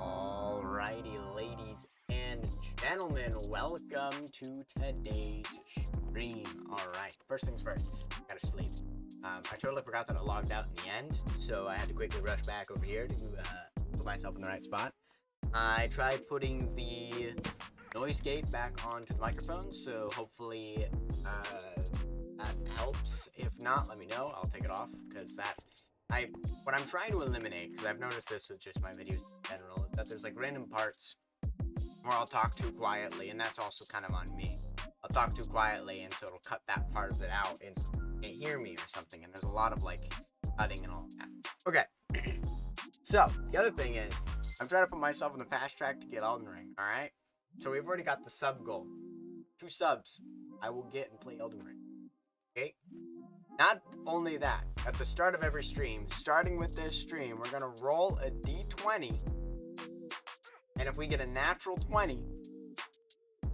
Alrighty, ladies and gentlemen, welcome to today's stream. Alright, first things first, I gotta sleep. I totally forgot that I logged out in the end, so I had to quickly rush back over here to put myself in the right spot. I tried putting the noise gate back onto the microphone, so hopefully that helps. If not, let me know. I'll take it off, because what I'm trying to eliminate, because I've noticed this with just my videos in general, is that there's like random parts where I'll talk too quietly, and that's also kind of on me. I'll talk too quietly, and so it'll cut that part of it out, and so you can't hear me or something, and there's a lot of like cutting and all that. Okay, so the other thing is, I'm trying to put myself on the fast track to get Elden Ring, alright? So we've already got the sub goal. 2 subs, I will get and play Elden Ring. Okay? Not only that, at the start of every stream, starting with this stream, we're going to roll a d20. And if we get a natural 20,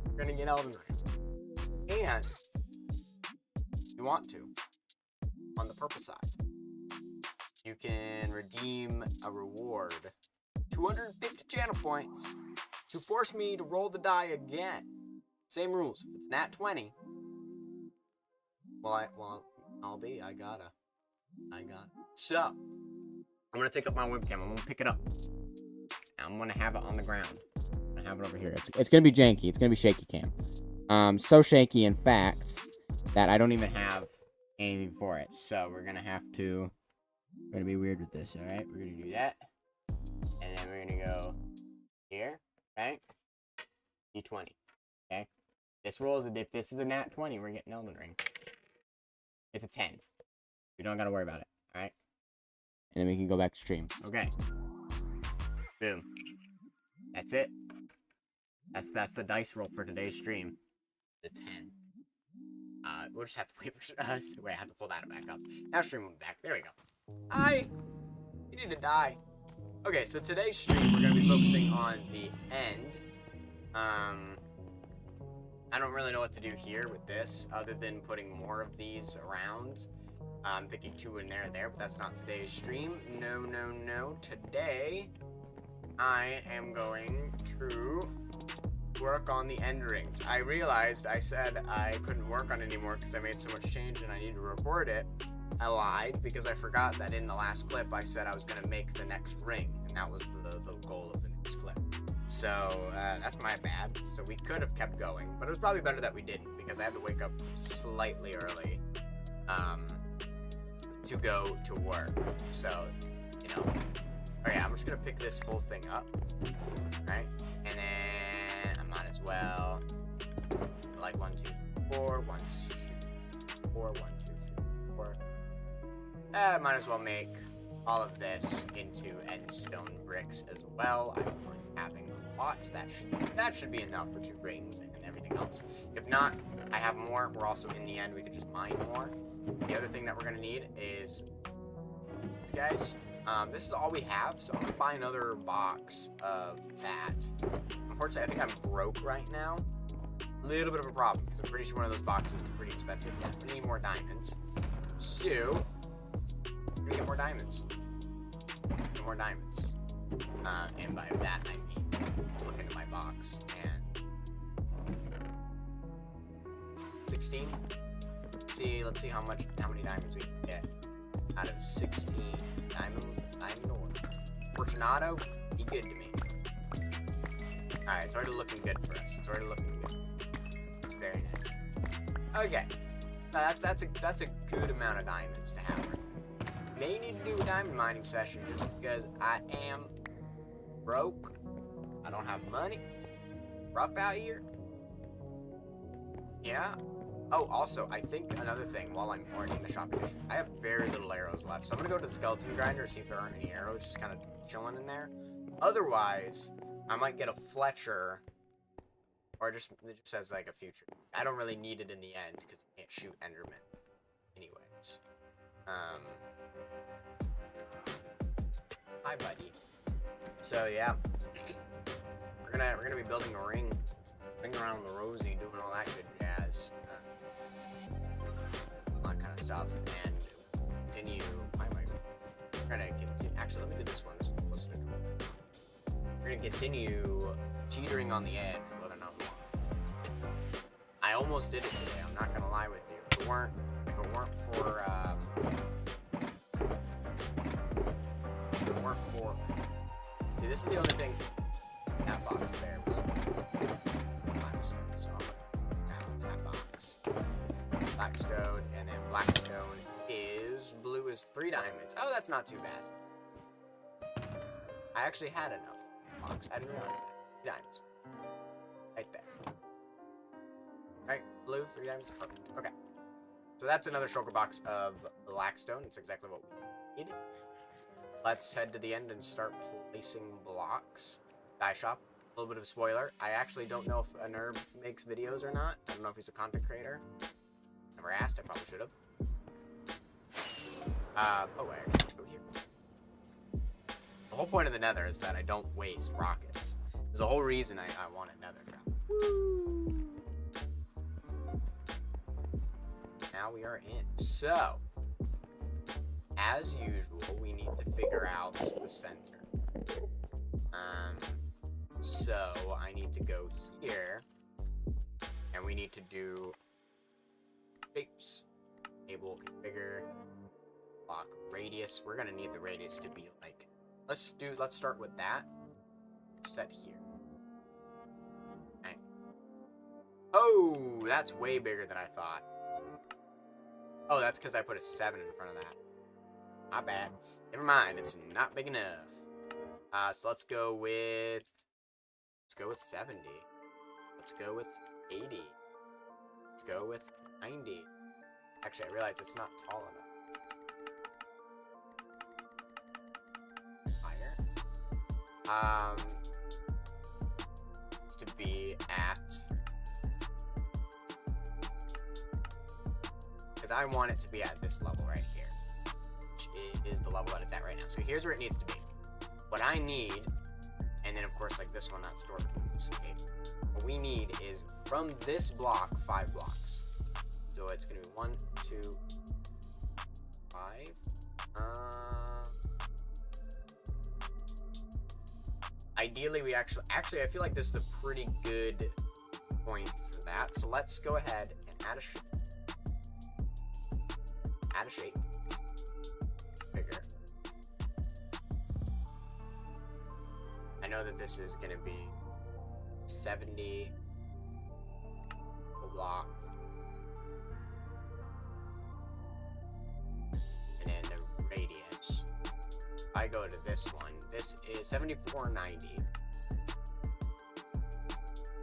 we're going to get Elden Ring. And if you want to, on the purple side, you can redeem a reward. 250 channel points to force me to roll the die again. Same rules. If it's nat 20, I got it. So, I'm gonna take up my webcam. I'm gonna pick it up. I'm gonna have it on the ground. I'm gonna have it over here. It's gonna be janky. It's gonna be shaky cam. So shaky, in fact, that I don't even have anything for it. So we're gonna be weird with this. All right, we're gonna do that, and then we're gonna go here, right? D20. Okay. This rolls if this is a nat 20, we're getting Elden Ring. It's a 10. We don't gotta worry about it, alright? And then we can go back to stream. Okay. Boom. That's it. That's the dice roll for today's stream. The 10. We'll just have to wait for wait, I have to pull that back up. Now stream will be back. There we go. You need to die. Okay, so today's stream we're gonna be focusing on the end. I don't really know what to do here with this, other than putting more of these around. I'm thinking 2 in there, but that's not today's stream. No. Today, I am going to work on the end rings. I realized I said I couldn't work on it anymore because I made so much change and I needed to record it. I lied because I forgot that in the last clip I said I was going to make the next ring, and that was the goal of the next clip. So, that's my bad. So we could have kept going, but it was probably better that we didn't, because I had to wake up slightly early, to go to work. So, you know. Alright, I'm just gonna pick this whole thing up, right? And then I might as well, like 1, 2, 4, 1, 2, 4, 1, 2, 3, 4. Might as well make all of this into endstone bricks as well. I don't mind having a lot. That should be enough for 2 rings and everything else. If not, I have more. We're also in the end. We could just mine more. The other thing that we're gonna need is these guys. This is all we have, so I'm gonna buy another box of that. Unfortunately, I think I'm broke right now. A little bit of a problem, because I'm pretty sure one of those boxes is pretty expensive. Yeah, we need more diamonds. So, we get more diamonds. Get more diamonds. And by that, I mean, look into my box, and 16. Let's see how many diamonds we can get out of 16 diamond ore. Fortunato, be good to me. Alright, it's already looking good for us. It's already looking good. It's very nice. Okay. That's a good amount of diamonds to have. May need to do a diamond mining session just because I am broke. I don't have money. Rough out here. Yeah. Oh, also, I think another thing while I'm already in the shop edition, I have very little arrows left. So I'm going to go to the skeleton grinder, see if there aren't any arrows, just kind of chilling in there. Otherwise, I might get a Fletcher, or it just says like a future. I don't really need it in the end because you can't shoot Enderman anyways. Hi, buddy. So, yeah. We're gonna be building a ring around the Rosie, doing all that good jazz. All that kind of stuff, and continue. We're gonna continue. Actually, let me do this one. This one's closer to draw. We're gonna continue teetering on the edge, whether or not we want. I almost did it today. I'm not gonna lie with you. If it weren't for. See, this is the only thing. That box there was blackstone, so I'm gonna grab that box. Blackstone, and then blackstone is blue is 3 diamonds. Oh, that's not too bad. I actually had enough box. I didn't realize that. 3 diamonds. Right there. Alright, blue, 3 diamonds. Perfect. Okay. So that's another shulker box of blackstone. It's exactly what we need. Let's head to the end and start placing blocks. Dye shop. A little bit of a spoiler. I actually don't know if a nerd makes videos or not. I don't know if he's a content creator. Never asked. I probably should have. I actually have to go here. The whole point of the nether is that I don't waste rockets. There's a whole reason I want a nether drop. Woo! Now we are in. So, as usual, we need to figure out the center. So I need to go here, and we need to do shapes. Table configure, block radius. We're gonna need the radius to be like, let's start with that. Set here. Okay. Oh, that's way bigger than I thought. Oh, that's because I put a 7 in front of that. Not bad. Never mind, it's not big enough. So let's go with 70. Let's go with 80. Let's go with 90. Actually, I realized it's not tall enough. Higher. It's to be at, because I want it to be at this level right here, which is the level that it's at right now. So here's where it needs to be. What I need, and then of course like this one not stored in this cave. What we need is from this block 5 blocks. So it's gonna be 1, 2, 5. Ideally we actually I feel like this is a pretty good point for that. So let's go ahead and add a shape. Bigger. I know that this is gonna be 70 block, and then the radius. I go to this one. This is 74, 90.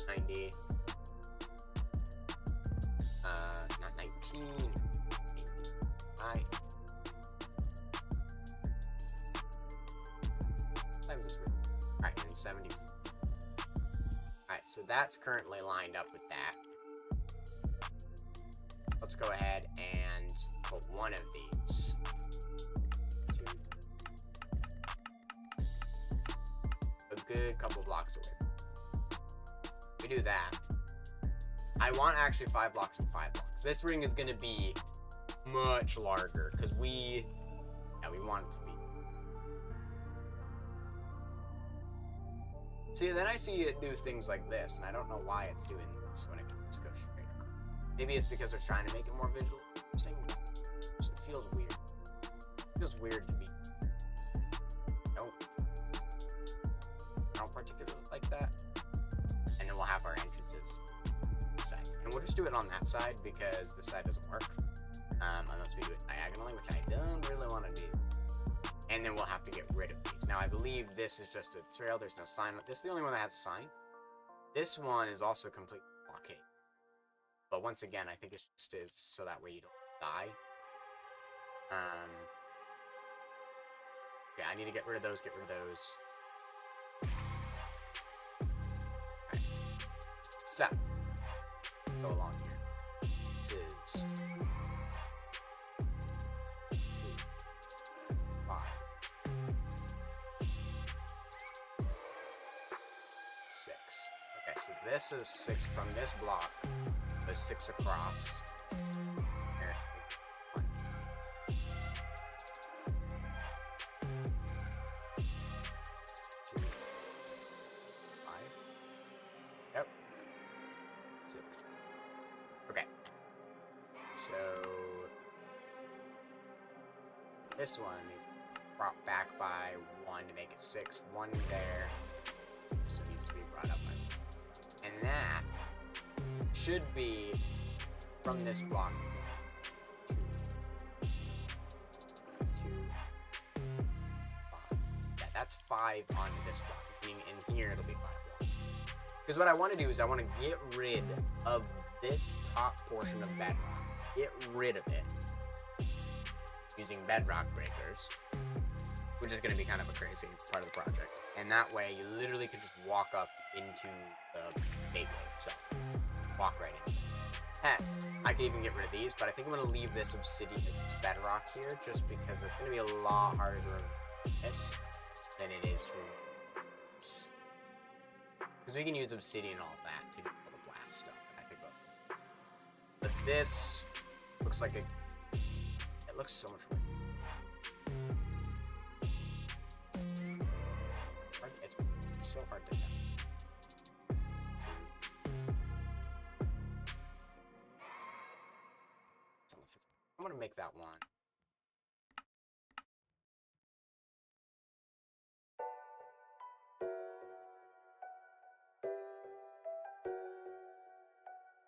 90. 70. Alright, so that's currently lined up with that. Let's go ahead and put one of these. Two. A good couple blocks away. We do that. I want actually 5 blocks and 5 blocks. This ring is going to be much larger because we want it to be. See, then I see it do things like this, and I don't know why it's doing this when it can just go straight across. Maybe it's because it's trying to make it more visual. So it feels weird. It feels weird to be. I don't particularly like that. And then we'll have our entrances sides. And we'll just do it on that side because this side doesn't work. Unless we do it diagonally, which I don't really want to do. And then we'll have to get rid of these. Now, I believe this is just a trail. There's no sign. This is the only one that has a sign. This one is also complete blockade. But once again, I think it's just is so that way you don't die. Yeah, I need to get rid of those, get rid of those. Alright. So, go along here. This is 2, 5. 6. Okay, so this is 6 from this block. There's 6 across. Here. 1. 2. 5. Yep. 6. Okay. So this one is brought back by 1 to make it 6. 1 there. This one needs to be brought up by 1. And that should be from this block. 2, 5. Yeah, that's 5 on this block. Meaning in here it'll be 5 blocks. Because what I want to do is I want to get rid of this top portion of bedrock. Get rid of it using bedrock breakers, which is going to be kind of a crazy part of the project. And that way you literally could just walk up into the gateway itself. Walk right in. Heck, I could even get rid of these, but I think I'm going to leave this obsidian, this bedrock here, just because it's going to be a lot harder to remove this than it is to remove this. Because we can use obsidian and all that to do all the blast stuff. And I think but this looks like it looks so much better. It's so hard to tell. I'm gonna make that one.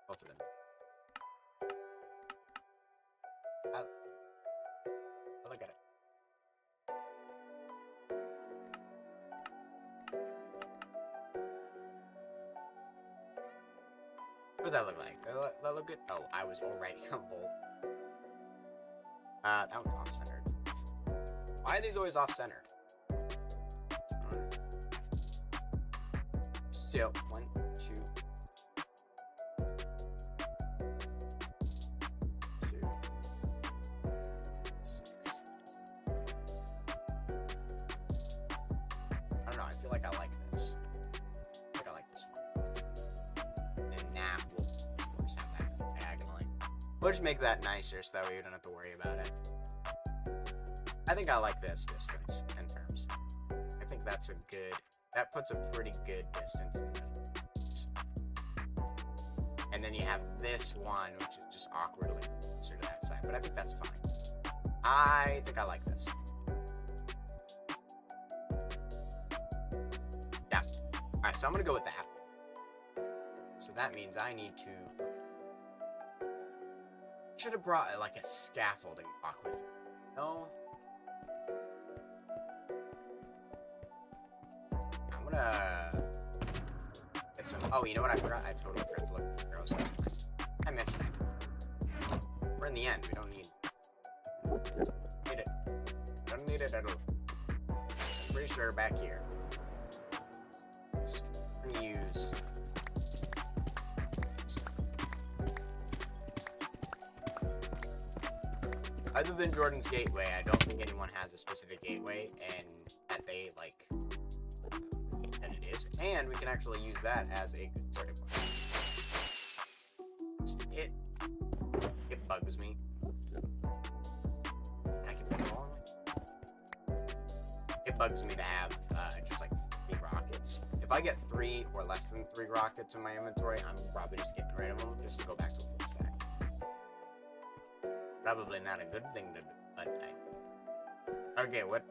Both of them. I look at it. What does that look like? That look good? Oh, I was already on bold. That one's off-centered. Why are these always off-centered? So, 1, 2, 2, 6. I don't know, I feel like I like this. I think I like this one. And now we'll just have that diagonally. We'll just make that nicer so that way you don't have to worry about it. I think I like this distance in terms. I think that's a good, that puts a pretty good distance in the middle. And then you have this one, which is just awkwardly closer to that side, but I think that's fine. I think I like this. Yeah. Alright, so I'm gonna go with that. So that means I need to... Should have brought like a scaffolding block with me. No. I'm gonna get some. Oh, you know what? I forgot. I totally forgot to look for arrows. I mentioned it. We're in the end. We don't need it. Don't need it at all. So I'm pretty sure back here. we use... Other than Jordan's gateway, I don't think anyone has a specific gateway, and that they, like, that it is. And we can actually use that as a good starting point. It bugs me. I can put it on. It bugs me to have, just, like, 3 rockets. If I get 3 or less than 3 rockets in my inventory, I'm probably just getting rid of them, just to go back to a full stack. Probably not a good thing to do, but okay, what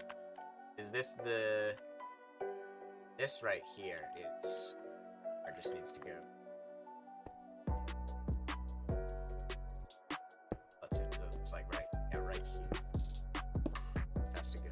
is this? This right here is, or just needs to go. Let's see, so it's like right here. It has to go.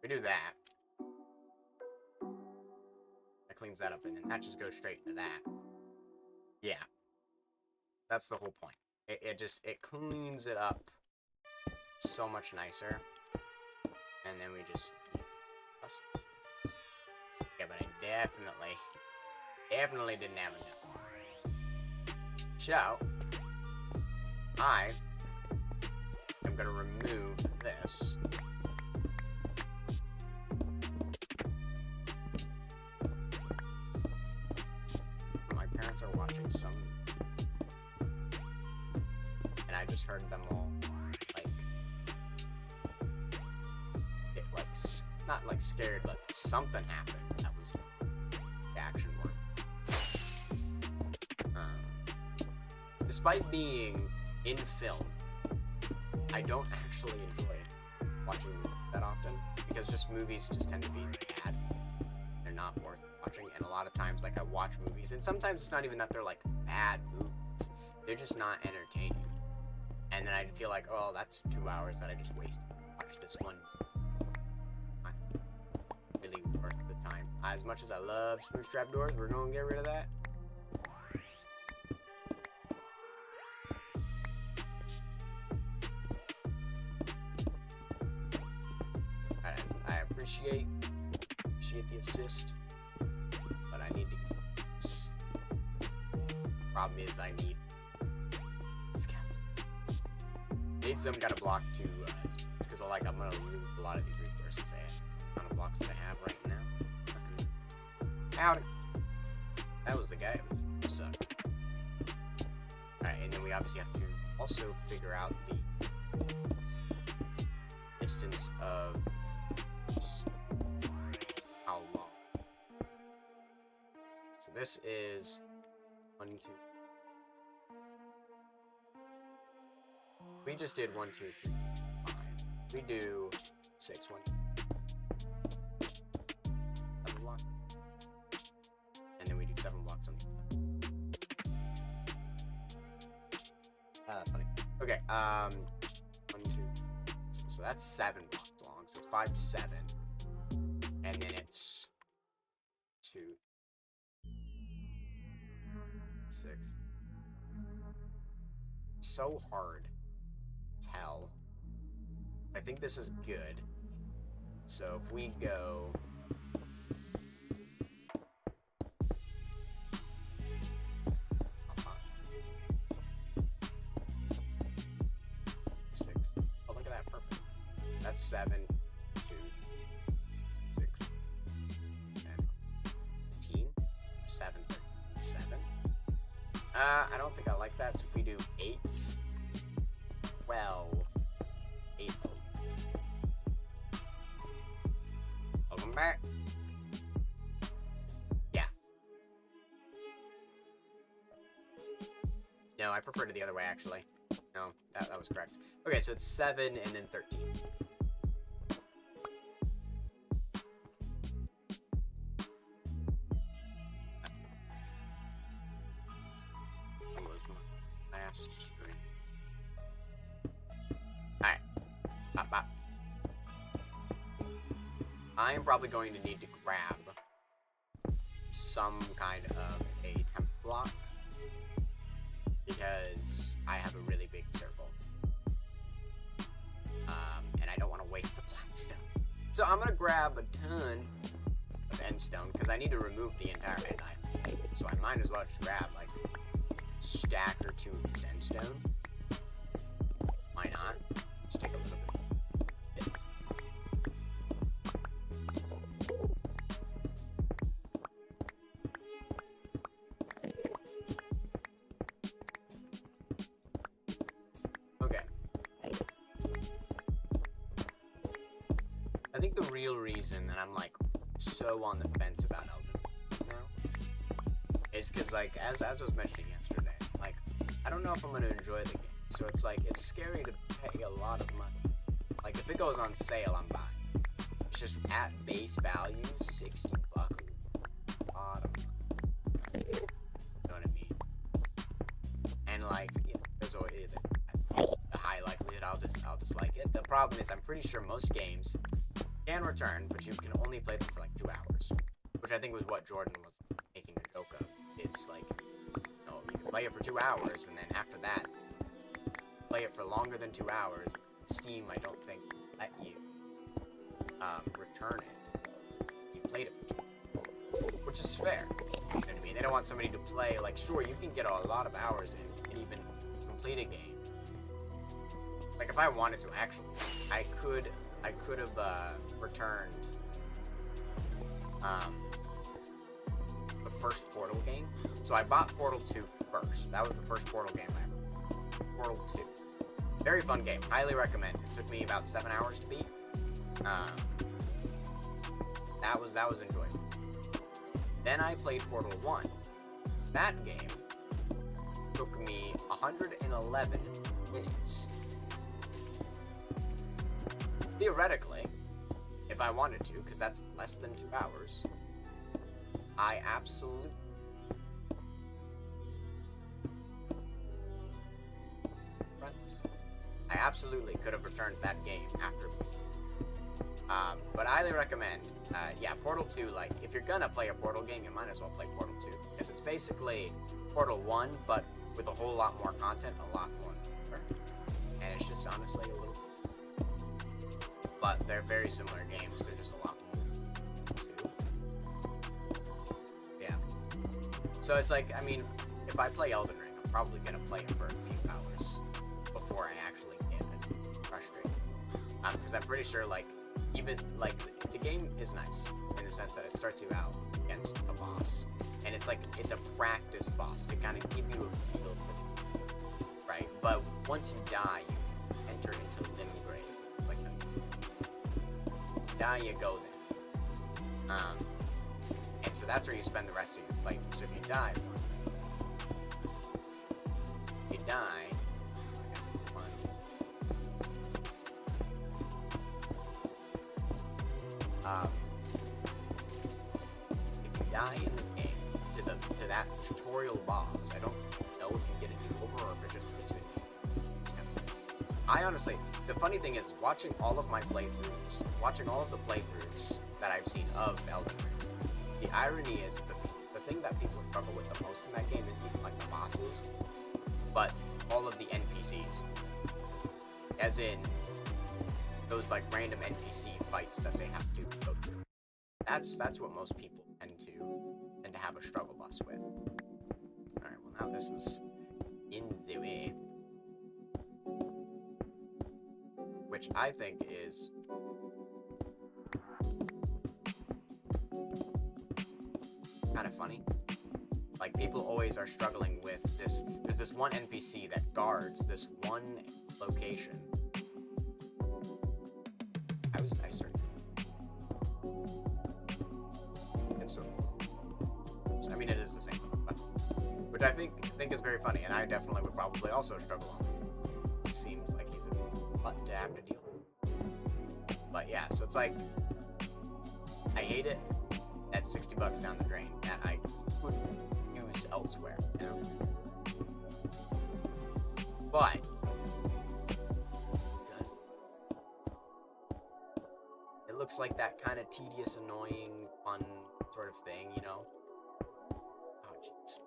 We do that. That cleans that up, and then that just goes straight into that. Yeah. That's the whole point. It cleans it up so much nicer. And then we just... Yeah, but I definitely didn't have enough. So, I am going to remove this. Are watching some, and I just heard them all not like scared, but something happened. That was the action word. Despite being in film, I don't actually enjoy watching that often because movies just tend to be bad. They're not worth watching, and a lot of times, like, I watch movies, and sometimes it's not even that they're, like, bad movies. They're just not entertaining. And then I feel like, oh, that's 2 hours that I just wasted. Watch this one. Not really worth the time. As much as I love smooth strap doors, we're gonna get rid of that. I appreciate the assist. But I need to get this. Problem is, I need some kind of block to, because I'm gonna lose a lot of these resources. The amount of blocks that I have right now. Howdy. That was the guy who was stuck. Alright, and then we obviously have to also figure out the distance of how long. So this is 1, 2. We just did 1, 2, 3, 5. We do 6, 1, 7 blocks, and then we do 7 blocks on the other. That's funny. Okay, 1, 2. So that's 7 blocks long. So it's 5, 7, and then it's 2, 6. So hard to tell. I think this is good. So if we go 6. Oh, look at that, perfect. That's 7, 2, 6, 10, 15, 7, 7. I don't think I like that, so if we do 8, 12, 8. Welcome back. Yeah. No, I preferred it the other way, actually. No, that was correct. Okay, so it's 7 and then 13. That was my last string. Bop, bop. I am probably going to need to grab some kind of a temp block because I have a really big circle. And I don't want to waste the black stone. So I'm going to grab a ton of end stone because I need to remove the entire end item. So I might as well just grab like a stack or two of just end stone. Why not? Just take a little bit. I think the real reason that I'm like so on the fence about Elden Ring now is because like as I was mentioning yesterday, like I don't know if I'm gonna enjoy the game. So it's like it's scary to pay a lot of money. Like if it goes on sale, I'm buying. It's just at base value, $60. Bottom. You know what I mean? And like there's always a high likelihood I'll just like it. The problem is I'm pretty sure most games can return, but you can only play them for like 2 hours, which I think was what Jordan was making a joke of. Is like, you can play it for 2 hours, and then after that, play it for longer than 2 hours. Steam, I don't think, let you return it. You played it for 2 hours, which is fair. You know what I mean? They don't want somebody to play like, sure, you can get a lot of hours in and even complete a game. Like if I wanted to, actually, I could have returned the first Portal game. So I bought Portal 2 first. That was the first Portal game I ever bought. Portal 2. Very fun game. Highly recommend. It took me about 7 hours to beat. That was enjoyable. Then I played Portal 1. That game took me 111 minutes. Theoretically, if I wanted to, because that's less than 2 hours, I absolutely could have returned that game after. But I highly recommend, Portal 2, like, if you're gonna play a Portal game, you might as well play Portal 2, because it's basically Portal 1, but with a whole lot more content, a lot more. And it's just honestly a little... But they're very similar games. They're just a lot more too. Yeah. So it's like, I mean, if I play Elden Ring, I'm probably gonna play it for a few hours before I actually get it frustrated. Because I'm pretty sure, like, even like the game is nice in the sense that it starts you out against a boss, and it's like it's a practice boss to kind of give you a feel for the game, right? But once you die, you enter into Limgrave. It's like die, you go there. And so that's where you spend the rest of your playthrough. So if you die, if you die in the game to that tutorial boss, I don't know if you get it over or if it just puts you in. I honestly, the funny thing is, watching all of the playthroughs that I've seen of Elden Ring, the irony is the thing that people struggle with the most in that game isn't even like the bosses, but all of the NPCs. As in, those like random NPC fights that they have to go through. That's what most people tend to have a struggle bus with. Alright, well now this is in the way. Which I think is kind of funny. Like, people always are struggling with this. There's this one NPC that guards this one location. I searched. I mean, it is the same, but, which I think is very funny, and I definitely would probably also struggle on. It seems like he's a butt to have to deal with. But yeah, so it's like, I hate it. That's $60 down the drain that I could use elsewhere, you know? But It looks like that kind of tedious, annoying, fun sort of thing, you know? Oh, jeez.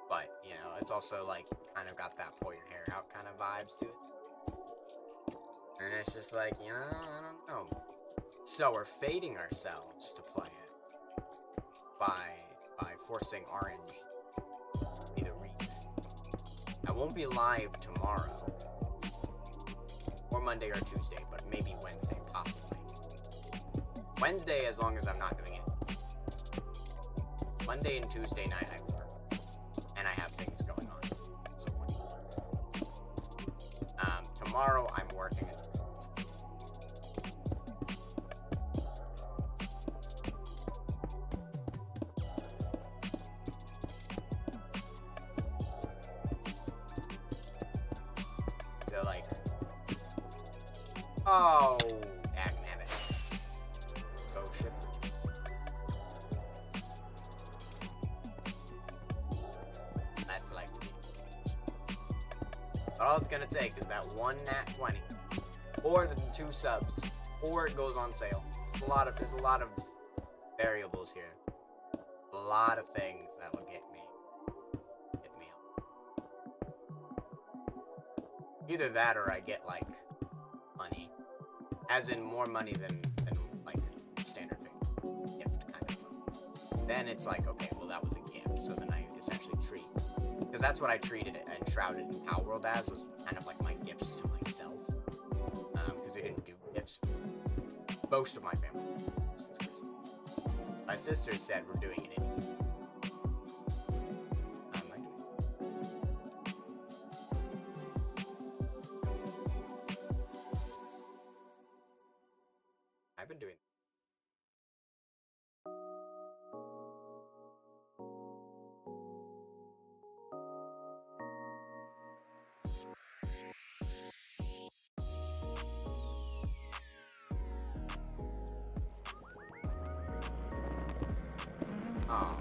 But, you know, it's also, like, kind of got that pull your hair out kind of vibes to it. And it's just like, you know, I don't know. So we're fading ourselves to play it by forcing RNG to be the reason. I won't be live tomorrow. Or Monday or Tuesday, but maybe Wednesday, possibly. Wednesday, as long as I'm not doing it. Monday and Tuesday night, I work. And I have things going on. So, tomorrow, I'm working. So, like... Oh, damn it. Go shift. That's like... All it's gonna take is that one nat 20, or the 2 subs, or it goes on sale. There's a lot of variables here. A lot of things that will get me up. Either that or I get like money. As in more money than like standard gift kind of money. Then it's like, okay, well that was a gift, so then I essentially treat. Because that's what I treated it and Shrouded in Power World as, was kind of like my gifts to myself. Because we didn't do gifts for most of my family this Christmas. My sister said we're doing it anyway. I've been doing. Oh,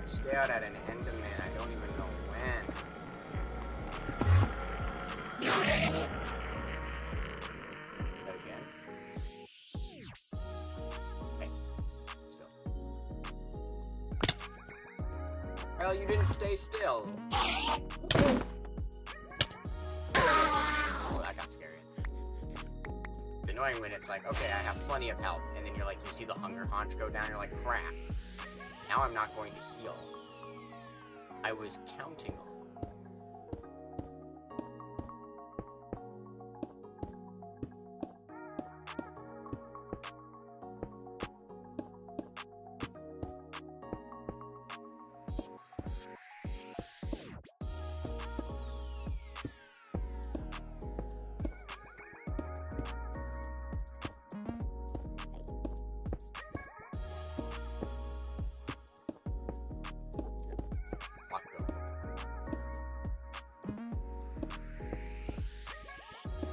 stay out at an Enderman. I don't even know when. That again. Well, you didn't stay still. Oh, that got scary. It's annoying when it's like, okay, I have plenty of health, and then you're like, you see the hunger haunch go down, you're like, crap. Now I'm not going to heal. I was counting on.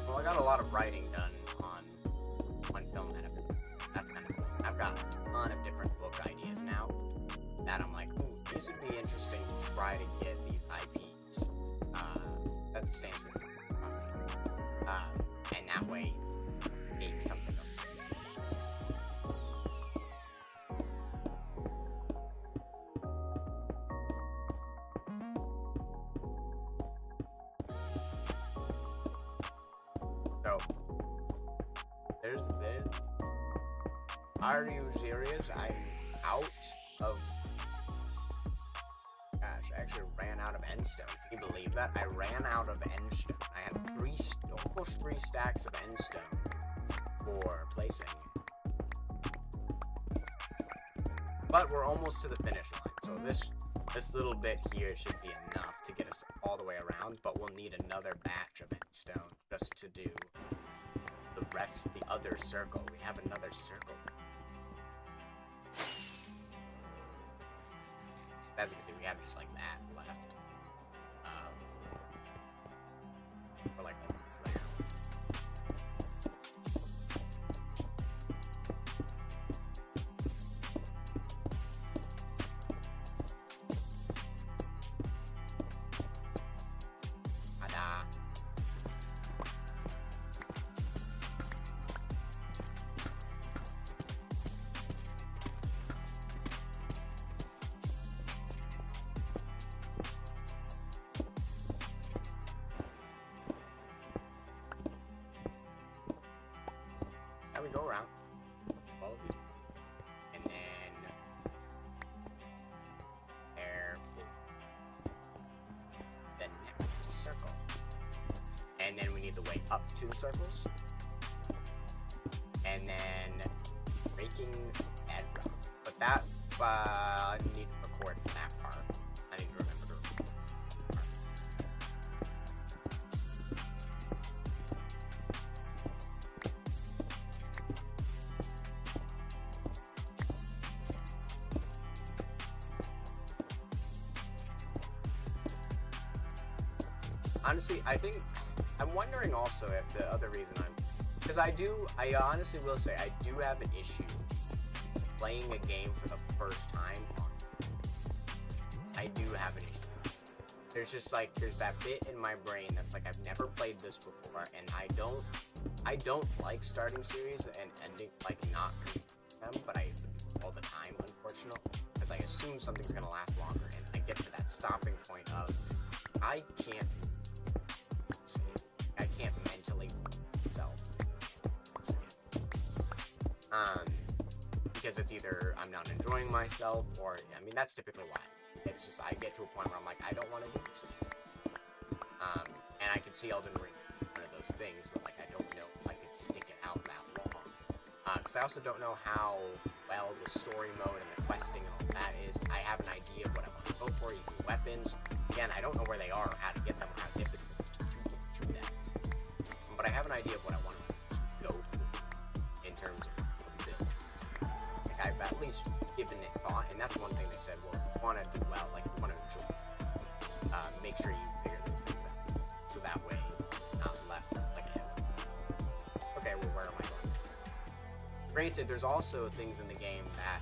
Well, I got a lot of writing done on film editing. That's kind of cool. I've got a ton of different book ideas now that I'm like, ooh, these would be interesting to try to get these IPs. That stands for property. And that way, make something of it. So, there's are you serious? I'm out of, gosh, I actually ran out of endstone. Can you believe that? I ran out of endstone. I had almost 3 stacks of endstone for placing. But we're almost to the finish line, so this little bit here should be enough to get us all the way around, but we'll need another batch of endstone just to do the other circle. We have another circle. As you can see, we have just like that left. We're like almost there. gonna go around all of these, and then there for the next circle, and then we need the way up 2 circles, and then breaking bedrock. But that I need to record for that part. I need to remember to record. Honestly, I'm wondering also if the other reason because I honestly will say I do have an issue playing a game for the first time. I do have an issue. There's just like, there's that bit in my brain that's like, I've never played this before, and I don't like starting series and ending, like not them, but I do all the time, unfortunately, because I assume something's gonna last longer, and I get to that stopping point of, I can't mentally myself. Because it's either I'm not enjoying myself, or, I mean, that's typically why. It's just, I get to a point where I'm like, I don't want to do this anymore. And I could see Elden Ring, one of those things where, like, I don't know if I could stick it out that long. Because I also don't know how well the story mode and the questing and all that is. I have an idea of what I want to go for, even weapons. Again, I don't know where they are, or how to get them, or how difficult it is to get to them. But I have an idea of what I want to go for in terms of build. Like, I've at least given it thought, and that's one thing they said, well, if you want to do well, like, if you want to enjoy, make sure you figure those things out, so that way you're not left like a head. Okay, well, where am I going? Granted, there's also things in the game that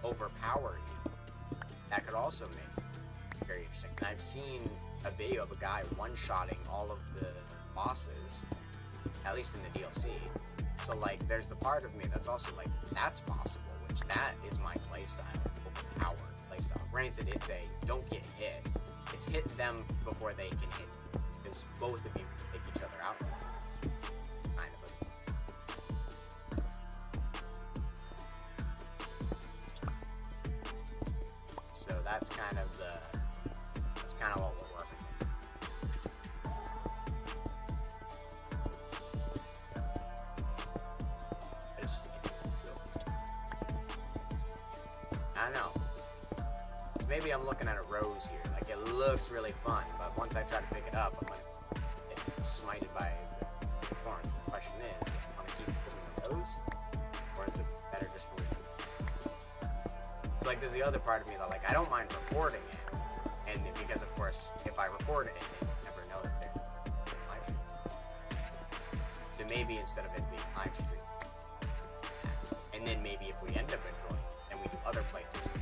overpower you, that could also make it very interesting. And I've seen a video of a guy one-shotting all of the bosses, at least in the DLC. So, like, there's the part of me that's also like, that's possible, which that is my playstyle, overpowered playstyle. Granted, it's a don't get hit. It's hit them before they can hit you, because both of you take each other out. Kind of. So that's kind of what we're working with. It's just so I don't know. So maybe I'm looking at a rose here. Like, it looks really fun, but once I try to pick it up, I'm like, it's smited by the thorns. The question is, do I want to keep picking the rose, or is it better just for me? So, like, there's the other part of me that, like, I don't mind recording it. And because, of course, if I record it, they never know that they're live stream. So maybe instead of it being live stream, and then maybe if we end up enjoying it, then we do other playthroughs,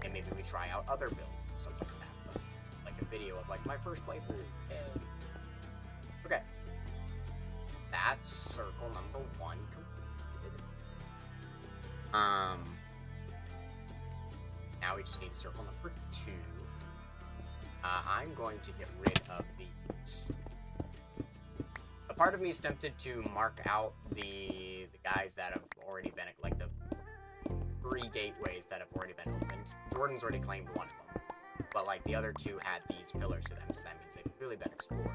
and maybe we try out other builds and stuff like that. But, like a video of like my first playthrough. Yay. Okay, that's circle number 1 completed. Now we just need circle number 2. I'm going to get rid of these. A part of me is tempted to mark out the guys that have already been, like, the 3 gateways that have already been opened. Jordan's already claimed one of them, but, like, the other 2 had these pillars to them, so that means they've really been explored.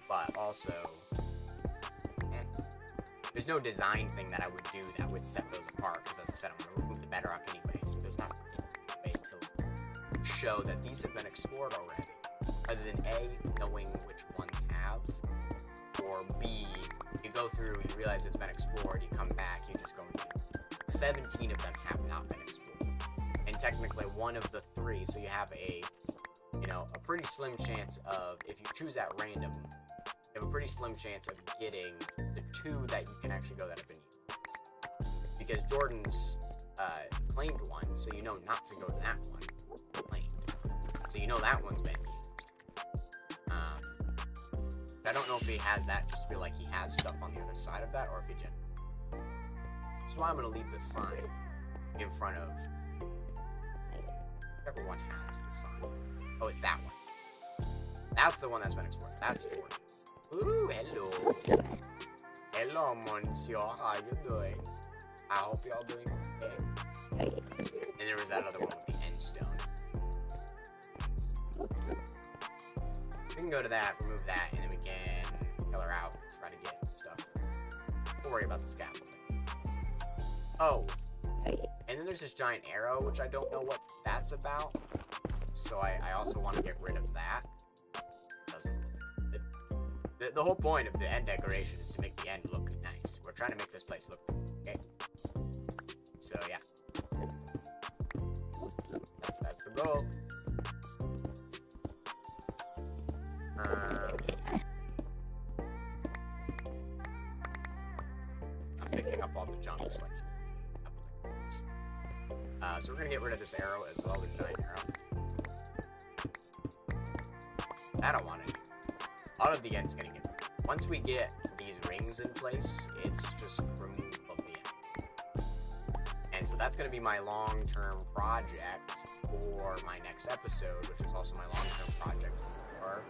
But also, there's no design thing that I would do that would set those apart, because as I said, I'm going to remove the bedrock anyway, so there's not a way to show that these have been explored already, other than A, knowing which ones have, or B, you go through, you realize it's been explored, you come back, you just go and 17 of them have not been explored, and technically one of the 3, so you have a pretty slim chance of, if you choose at random, you have a pretty slim chance of getting the 2 that you can actually go that have been used. Because Jordan's claimed one, so you know not to go to that one. Claimed. So you know that one's been used. I don't know if he has that just to feel like he has stuff on the other side of that, or if he just... So I'm going to leave the sign in front of whichever one has the sign. Oh, it's that one. That's the one that's been explored. That's Jordan. Ooh, hello. Hello, Hello, Monsieur. How you doing? I hope y'all doing okay. And there was that other one with the end stone. We can go to that, remove that, and then we can kill her out, try to get stuff. Don't worry about the scaffolding. Oh, and then there's this giant arrow, which I don't know what that's about. So I also want to get rid of that. Doesn't look good. The whole point of the end decoration is to make the end look nice. We're trying to make this place look good, okay? So yeah. That's the goal. I'm picking up all the junk, so I can so we're gonna get rid of this arrow as well, the giant arrow. I don't want it. All of the end's gonna get. Once we get these rings in place, it's just removal of the end. And so that's gonna be my long-term project for my next episode, which is also my long-term project for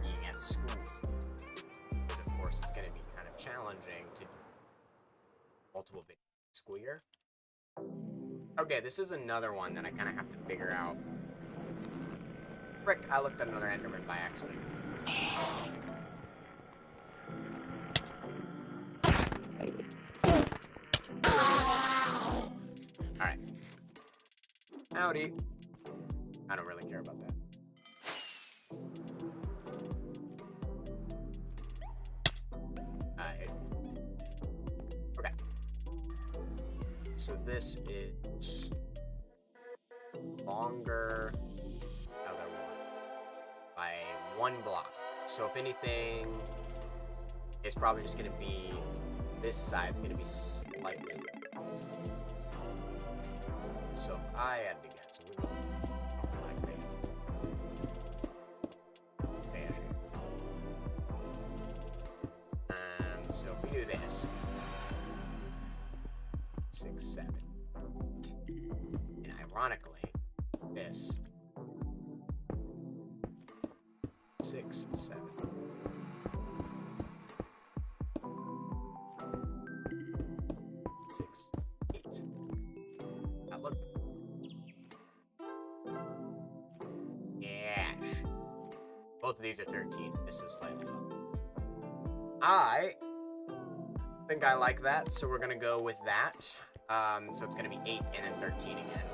being at school. Because of course it's gonna be kind of challenging to do multiple videos school year. Okay, this is another one that I kind of have to figure out. Frick, I looked at another Enderman by accident. Alright. Howdy. I don't really care about that. Okay. So this is longer other one by 1 block. So if anything, it's probably just gonna be this side's gonna be slightly. So if I had to guess, so we go like that. So if we do this, 6, 7, 8, and ironically, this 6, 7, 6, 8. Now look. Yeah. Both of these are 13. This is slightly low. I think I like that, so we're gonna go with that. So it's gonna be 8 and then 13 again.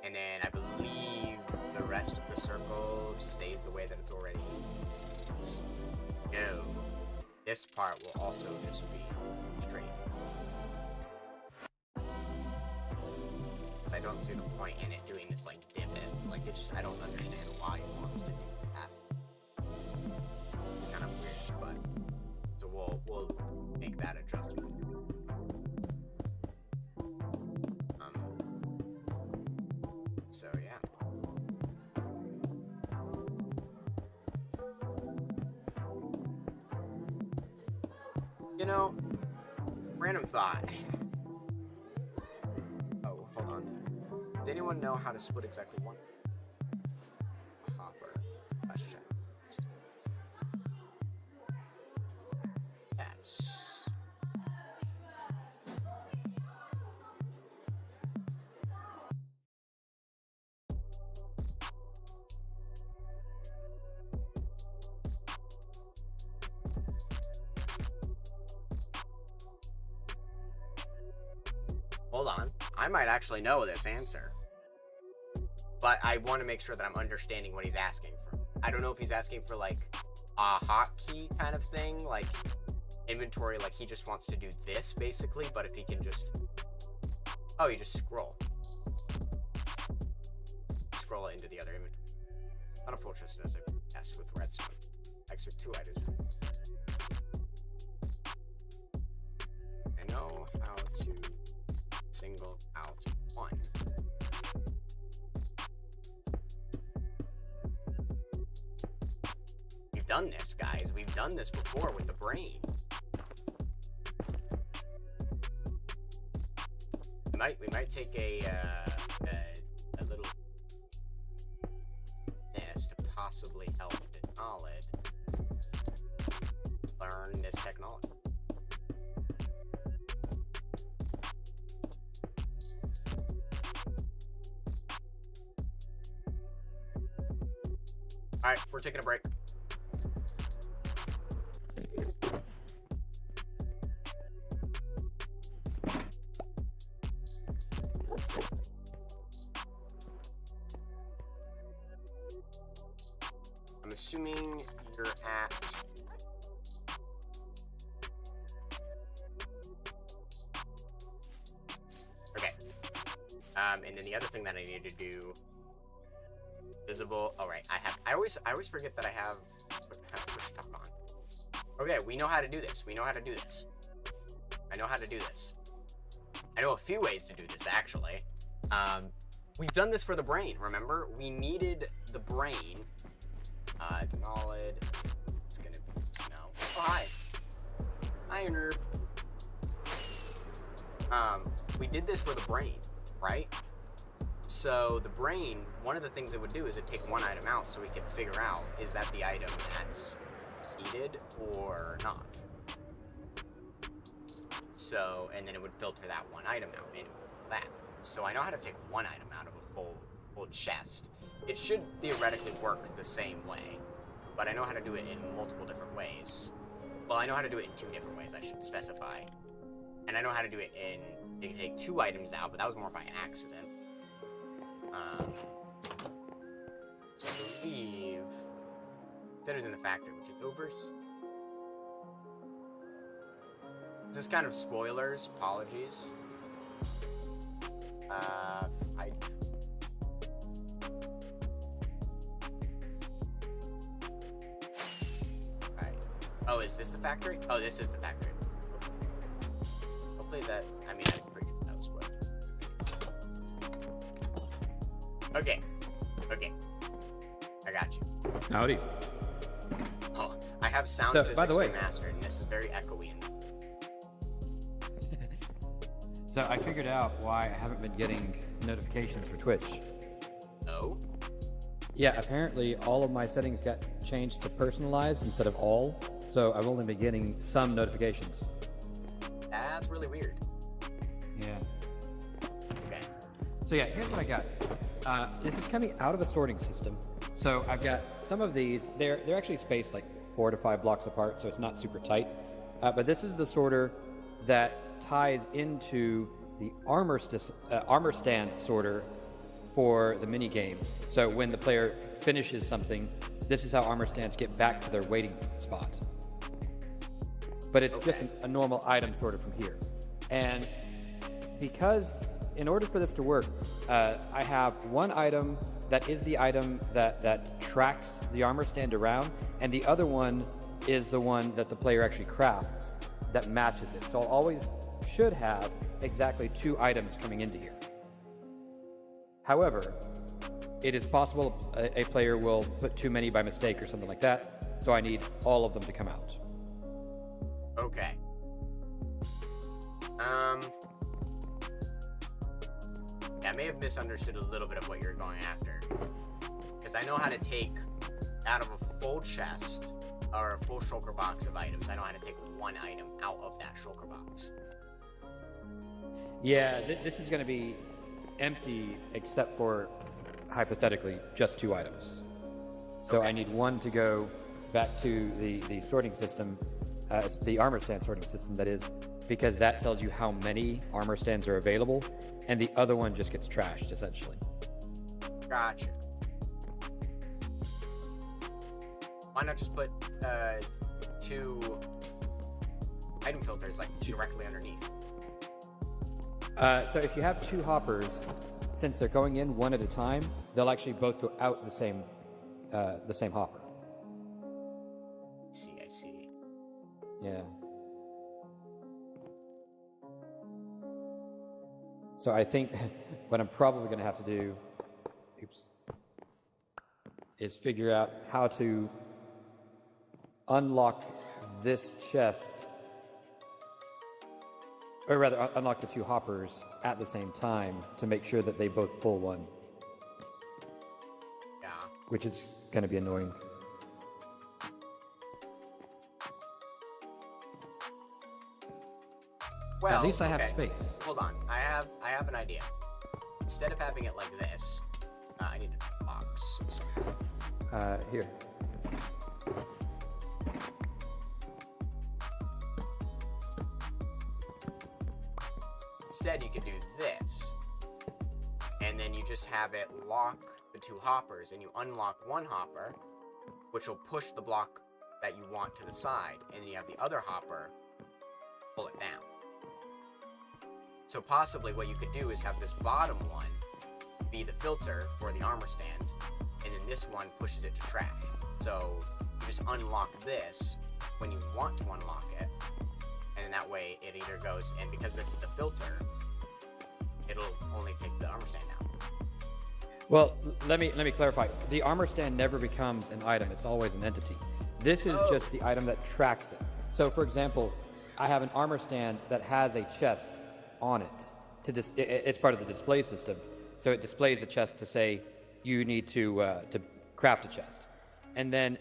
And then I believe the rest of the circle stays the way that it's already. No. This part will also just be straight. Because I don't see the point in it doing this like divot. Like it's just, I don't understand why it wants to do that. It's kind of weird, but so we'll make that adjustment. So yeah. You know, random thought. Oh, hold on. Does anyone know how to split exactly one? Hopper. Let's check. Yes. Hold on. I might actually know this answer. But I want to make sure that I'm understanding what he's asking for. I don't know if he's asking for like a hotkey kind of thing, like inventory, like he just wants to do this basically, but if he can just, oh, you just scroll it into the other inventory. Unfortunately, there's a S with redstone. Exit 2 items. I know how to single out one. We've done this, guys. We've done this before with the brain. We might take a little this to possibly help the knowledge learn this technology. Alright, we're taking a break. I'm assuming you're at... Okay. And then the other thing that I need to do... Visible... Oh, right. I always forget that I have push top on. Okay, we know how to do this. I know how to do this. I know a few ways to do this, actually. We've done this for the brain, remember? We needed the brain... Denolid. It's gonna be snow. Oh, hi. Hi, nerd. We did this for the brain, right? So the brain, one of the things it would do is it'd take one item out so we could figure out, is that the item that's needed or not? So, and then it would filter that one item out in that. So I know how to take one item out of a full chest. It should theoretically work the same way, but I know how to do it in multiple different ways. Well, I know how to do it in 2 different ways, I should specify. And I know how to do it in, they can take 2 items out, but that was more by accident. So I believe, that is in the factory, which is over. This is kind of spoilers, apologies. Oh, is this the factory? Oh, this is the factory. Hopefully that, I mean, I'm pretty sure that was spoiled. Okay. I got you. Howdy. Oh, I have sound So, physics by the way, remastered, and this is very echoey. So I figured out why I haven't been getting notifications for Twitch. Oh? Yeah, apparently all of my settings got changed to personalized instead of all, so I've only been getting some notifications. That's really weird. Yeah. Okay. So yeah, here's what I got. This is coming out of a sorting system. So I've got some of these, they're actually spaced like 4 to 5 blocks apart, so it's not super tight. But this is the sorter that ties into the armor stand sorter for the mini game. So when the player finishes something, this is how armor stands get back to their waiting spot. But it's just a normal item sorter from here. And because in order for this to work, I have one item that is the item that tracks the armor stand around, and the other one is the one that the player actually crafts that matches it. So I'll always should have exactly 2 items coming into here. However, it is possible a player will put too many by mistake or something like that, so I need all of them to come out. Okay. I may have misunderstood a little bit of what you're going after. Because I know how to take out of a full chest or a full shulker box of items, I know how to take one item out of that shulker box. Yeah, this is going to be empty except for, hypothetically, just 2 items. So I need one to go back to the sorting system, the armor stand sorting system, that is, because that tells you how many armor stands are available, and the other one just gets trashed, essentially. Gotcha. Why not just put 2 item filters like directly underneath? So if you have 2 hoppers, since they're going in one at a time, they'll actually both go out the same hopper. I see. Yeah. So I think what I'm probably going to have to do, is figure out how to unlock this chest, or rather unlock the 2 hoppers at the same time to make sure that they both pull one. Yeah. Which is going to be annoying. Well, at least I have space. Hold on, I have an idea. Instead of having it like this, I need a box. Here. Instead, you could do this, and then you just have it lock the two hoppers, and you unlock one hopper, which will push the block that you want to the side, and then you have the other hopper pull it down. So possibly what you could do is have this bottom one be the filter for the armor stand, and then this one pushes it to trash. So you just unlock this when you want to unlock it, and then that way it either goes, and because this is a filter, it'll only take the armor stand down. Well, let me clarify. The armor stand never becomes an item. It's always an entity. This is just the item that tracks it. So, for example, I have an armor stand that has a chest on it. It's part of the display system. So it displays a chest to say you need to craft a chest. And then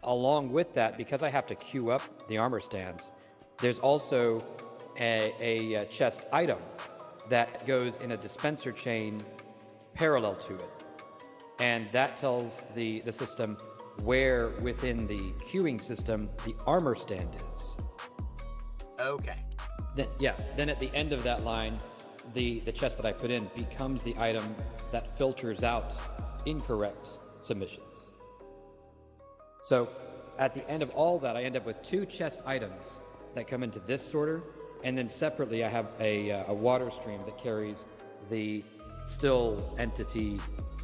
along with that, because I have to queue up the armor stands, there's also a chest item that goes in a dispenser chain parallel to it. And that tells the system where within the queuing system the armor stand is. Okay. Then at the end of that line, the chest that I put in becomes the item that filters out incorrect submissions. So at the end of all that, I end up with two chest items that come into this sorter, and then separately I have a water stream that carries the still entity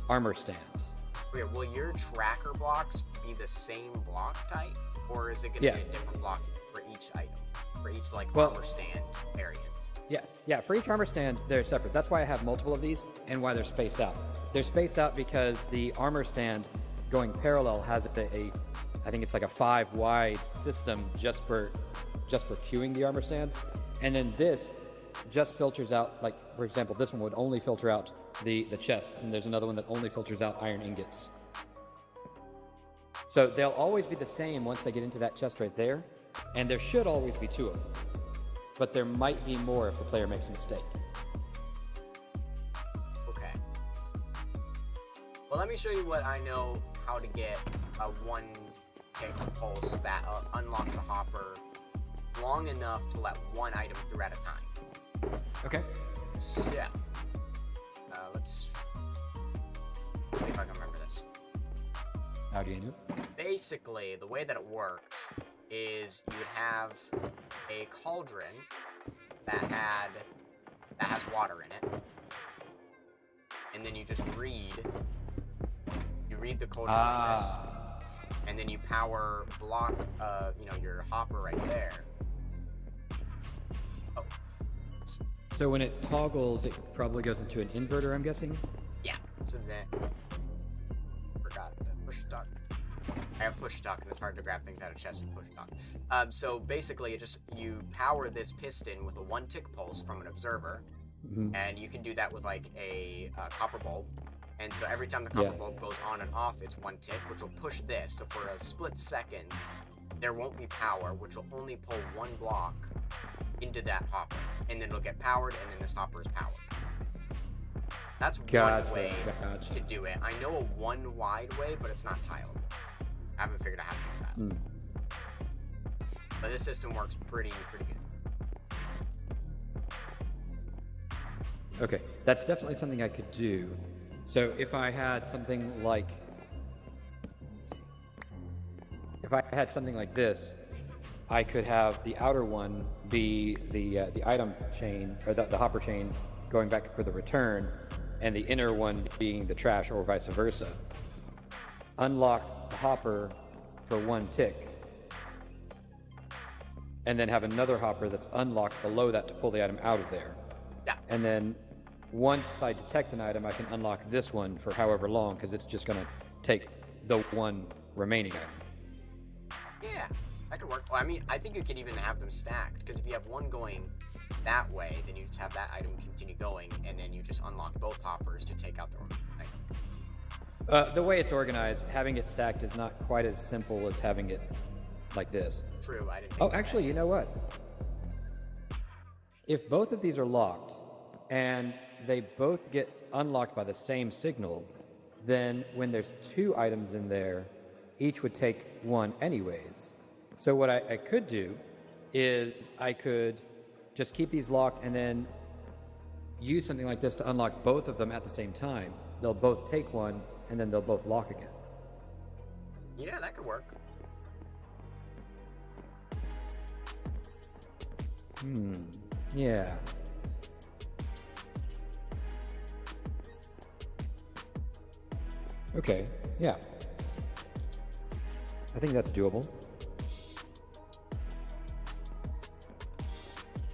armor stand. Okay, will your tracker blocks be the same block type, or is it going to be a different block for each item, for each armor stand variant? Yeah. For each armor stand, they're separate. That's why I have multiple of these, and why they're spaced out. They're spaced out because the armor stand going parallel has I think it's like a 5 wide system just for queuing the armor stands, and then this just filters out, like for example, this one would only filter out the chests, and there's another one that only filters out iron ingots. So they'll always be the same once they get into that chest right there, and there should always be two of them. But there might be more if the player makes a mistake. Okay. Well, let me show you what I know how to get a one-tick pulse that unlocks a hopper long enough to let one item through at a time. Okay. So, let's see if I can remember this. How do you know? Basically, the way that it worked is you would have a cauldron that has water in it, and then you just read the cauldron to this, and then you power block your hopper right there. Oh. So when it toggles, it probably goes into an inverter, I'm guessing? Yeah. So then forgot the push dock. I have push dock, and it's hard to grab things out of chests with push dock. So basically, you power this piston with a one-tick pulse from an observer, and you can do that with like a copper bulb. And so every time the copper bulb goes on and off, it's one tick, which will push this. So for a split second, there won't be power, which will only pull one block into that hopper, and then it'll get powered, and then this hopper is powered. That's one way to do it. I know a one wide way, but it's not tiled. I haven't figured out how to do that. But this system works pretty good. Okay, that's definitely something I could do. So if I had something like this, I could have the outer one be the item chain, or the hopper chain going back for the return, and the inner one being the trash, or vice versa. Unlock the hopper for one tick, and then have another hopper that's unlocked below that to pull the item out of there. Yeah. And then once I detect an item, I can unlock this one for however long, because it's just going to take the one remaining item. Yeah, that could work. Well, I mean, I think you could even have them stacked, because if you have one going that way, then you just have that item continue going, and then you just unlock both hoppers to take out the item. The way it's organized, having it stacked is not quite as simple as having it like this. True, I didn't think Oh, actually, you know what? If both of these are locked, and they both get unlocked by the same signal, then when there's 2 items in there, each would take 1 anyways. So what I could do is I could just keep these locked and then use something like this to unlock both of them at the same time. They'll both take 1, and then they'll both lock again. Yeah, that could work. Yeah. Okay, yeah. I think that's doable.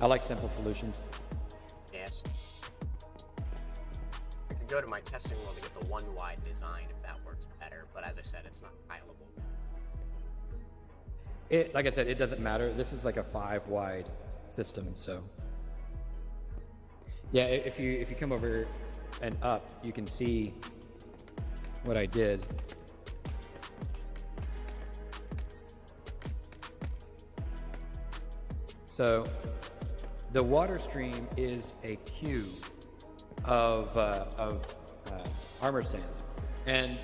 I like simple solutions. Yes. I could go to my testing world to get the 1 wide design if that works better, but as I said, it's not compilable. Like I said, it doesn't matter. This is like a 5 wide system, so yeah. If you come over and up, you can see what I did. So the water stream is a queue of armor stands, and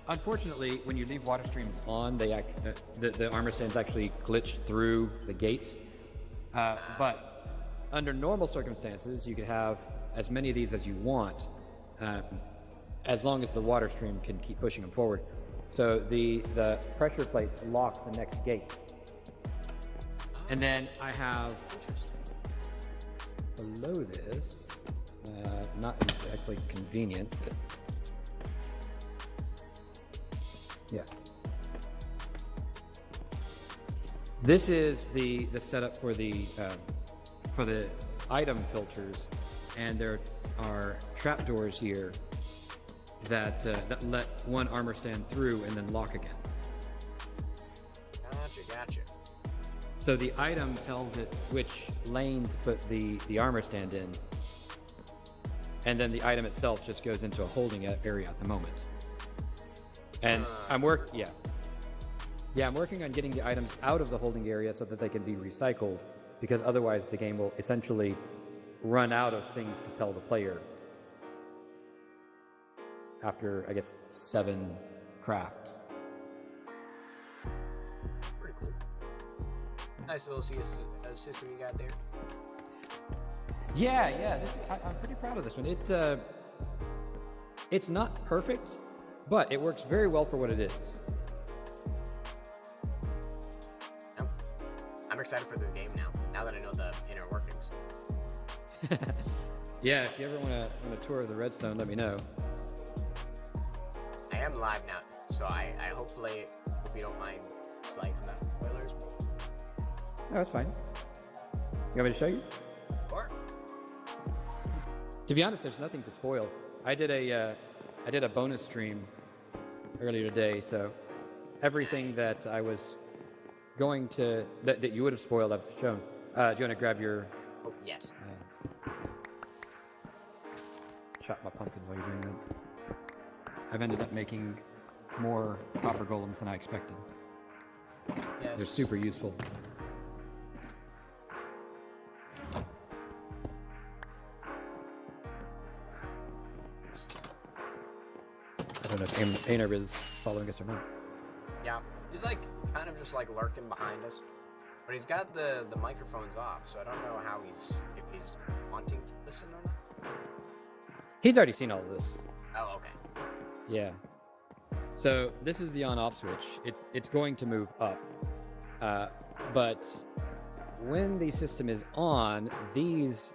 unfortunately, when you leave water streams on, the armor stands actually glitch through the gates. But under normal circumstances, you could have as many of these as you want, as long as the water stream can keep pushing them forward. So the pressure plates lock the next gate. And then I have below this, not exactly convenient, but yeah. This is the setup for the item filters, and there are trapdoors here that let 1 armor stand through and then lock again. Gotcha. So the item tells it which lane to put the armor stand in, and then the item itself just goes into a holding area at the moment. And I'm working on getting the items out of the holding area so that they can be recycled, because otherwise the game will essentially run out of things to tell the player after, I guess, 7 crafts. Pretty cool. Nice little system you got there. Yeah. I'm pretty proud of this one. It's not perfect, but it works very well for what it is. I'm excited for this game now that I know the inner workings. Yeah, if you ever want to tour the Redstone, let me know. I am live now, so I hopefully hope you don't mind slight on the spoilers. No, that's fine. You want me to show you? Or To be honest, there's nothing to spoil. I did a bonus stream earlier today, so everything that I was going to that you would have spoiled, I've shown. Do you want to grab your? Oh, yes. Chop my pumpkins while you're doing that. I've ended up making more copper golems than I expected. Yes. They're super useful. I don't know if Einar is following us or not. Yeah, he's like kind of just like lurking behind us, but he's got the microphones off, so I don't know how if he's wanting to listen or not. He's already seen all of this. Oh, okay. Yeah. So this is the on-off switch. It's going to move up, but when the system is on, these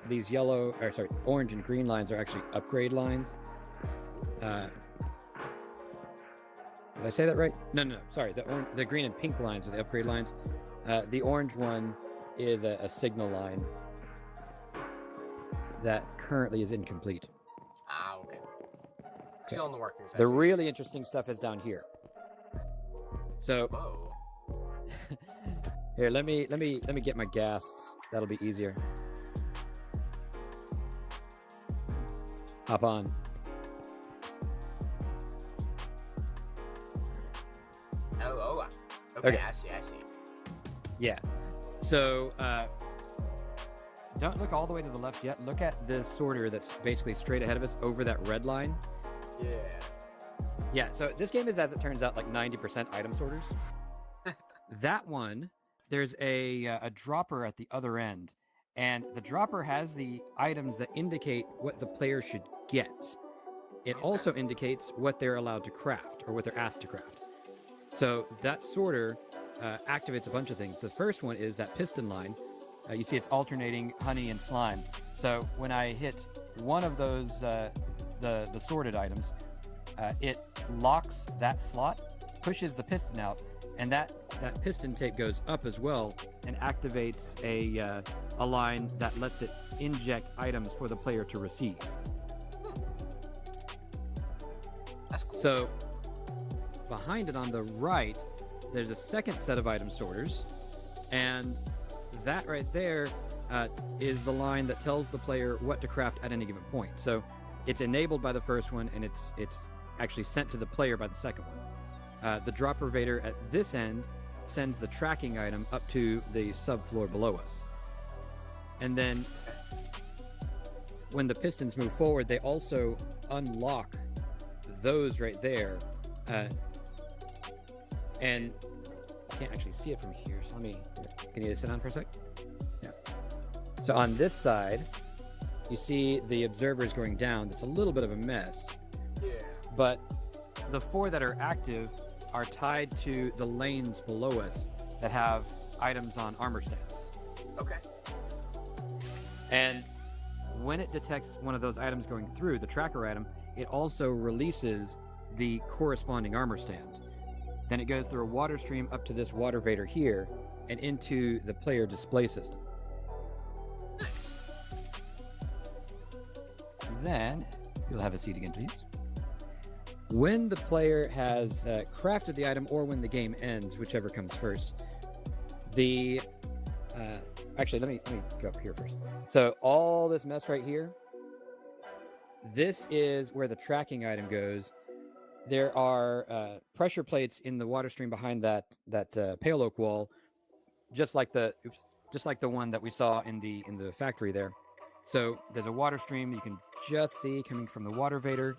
orange and green lines are actually upgrade lines. Did I say that right? No. Sorry, the green and pink lines are the upgrade lines. The orange one is a signal line that currently is incomplete. Ah, okay. Still in the workings. The really interesting stuff is down here. So Whoa. here, let me get my gas. That'll be easier. Hop on. Oh. Okay, Okay. I see. Yeah. So don't look all the way to the left yet. Look at this sorter that's basically straight ahead of us over that red line. Yeah. Yeah, so this game is, as it turns out, like 90% item sorters. That one, there's a dropper at the other end, and the dropper has the items that indicate what the player should get. It also indicates what they're allowed to craft, or what they're asked to craft. So that sorter activates a bunch of things. The first one is that piston line. You see it's alternating honey and slime. So when I hit one of those, the sorted items, it locks that slot, pushes the piston out, and that piston tape goes up as well and activates a line that lets it inject items for the player to receive. That's cool. So behind it on the right, there's a second set of item sorters, and that right there is the line that tells the player what to craft at any given point. So it's enabled by the first one, and it's actually sent to the player by the second one. The dropper vader at this end sends the tracking item up to the subfloor below us. And then when the pistons move forward, they also unlock those right there. And I can't actually see it from here, so can you sit down for a sec? Yeah. So on this side, you see the observers going down. It's a little bit of a mess. Yeah. But the 4 that are active are tied to the lanes below us that have items on armor stands. Okay. And when it detects one of those items going through, the tracker item, it also releases the corresponding armor stand. Then it goes through a water stream up to this water vader here and into the player display system. Nice. Then, you'll have a seat again, please. When the player has crafted the item, or when the game ends, whichever comes first, the actually, let me go up here first. So all this mess right here, this is where the tracking item goes. There are pressure plates in the water stream behind that pale oak wall, just like the one that we saw in the factory there. So there's a water stream you can just see coming from the water vader.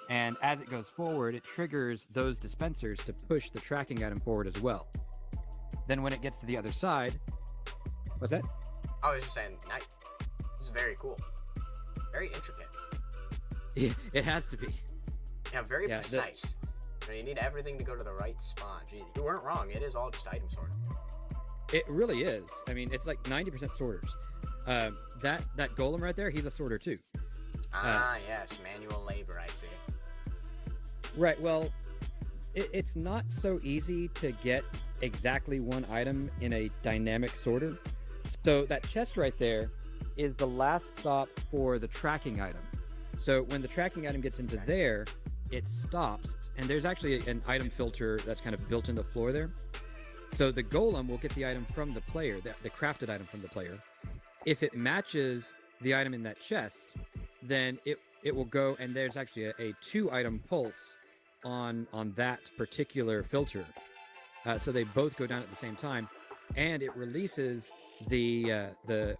And as it goes forward, it triggers those dispensers to push the tracking item forward as well. Then when it gets to the other side... What's that? I was just saying, nice. This is very cool. Very intricate. It has to be. Yeah, very precise. You need everything to go to the right spot. Gee, you weren't wrong. It is all just item sorting. It really is. I mean, it's like 90% sorters. That golem right there, he's a sorter too. Yes, manual labor, I see. Right, well, it's not so easy to get exactly one item in a dynamic sorter. So that chest right there is the last stop for the tracking item. So when the tracking item gets into there, it stops, and there's actually an item filter that's kind of built in the floor there. So the golem will get the item from the player, the crafted item from the player. If it matches the item in that chest, then it will go, and there's actually a 2-item pulse on that particular filter. So they both go down at the same time, and it releases the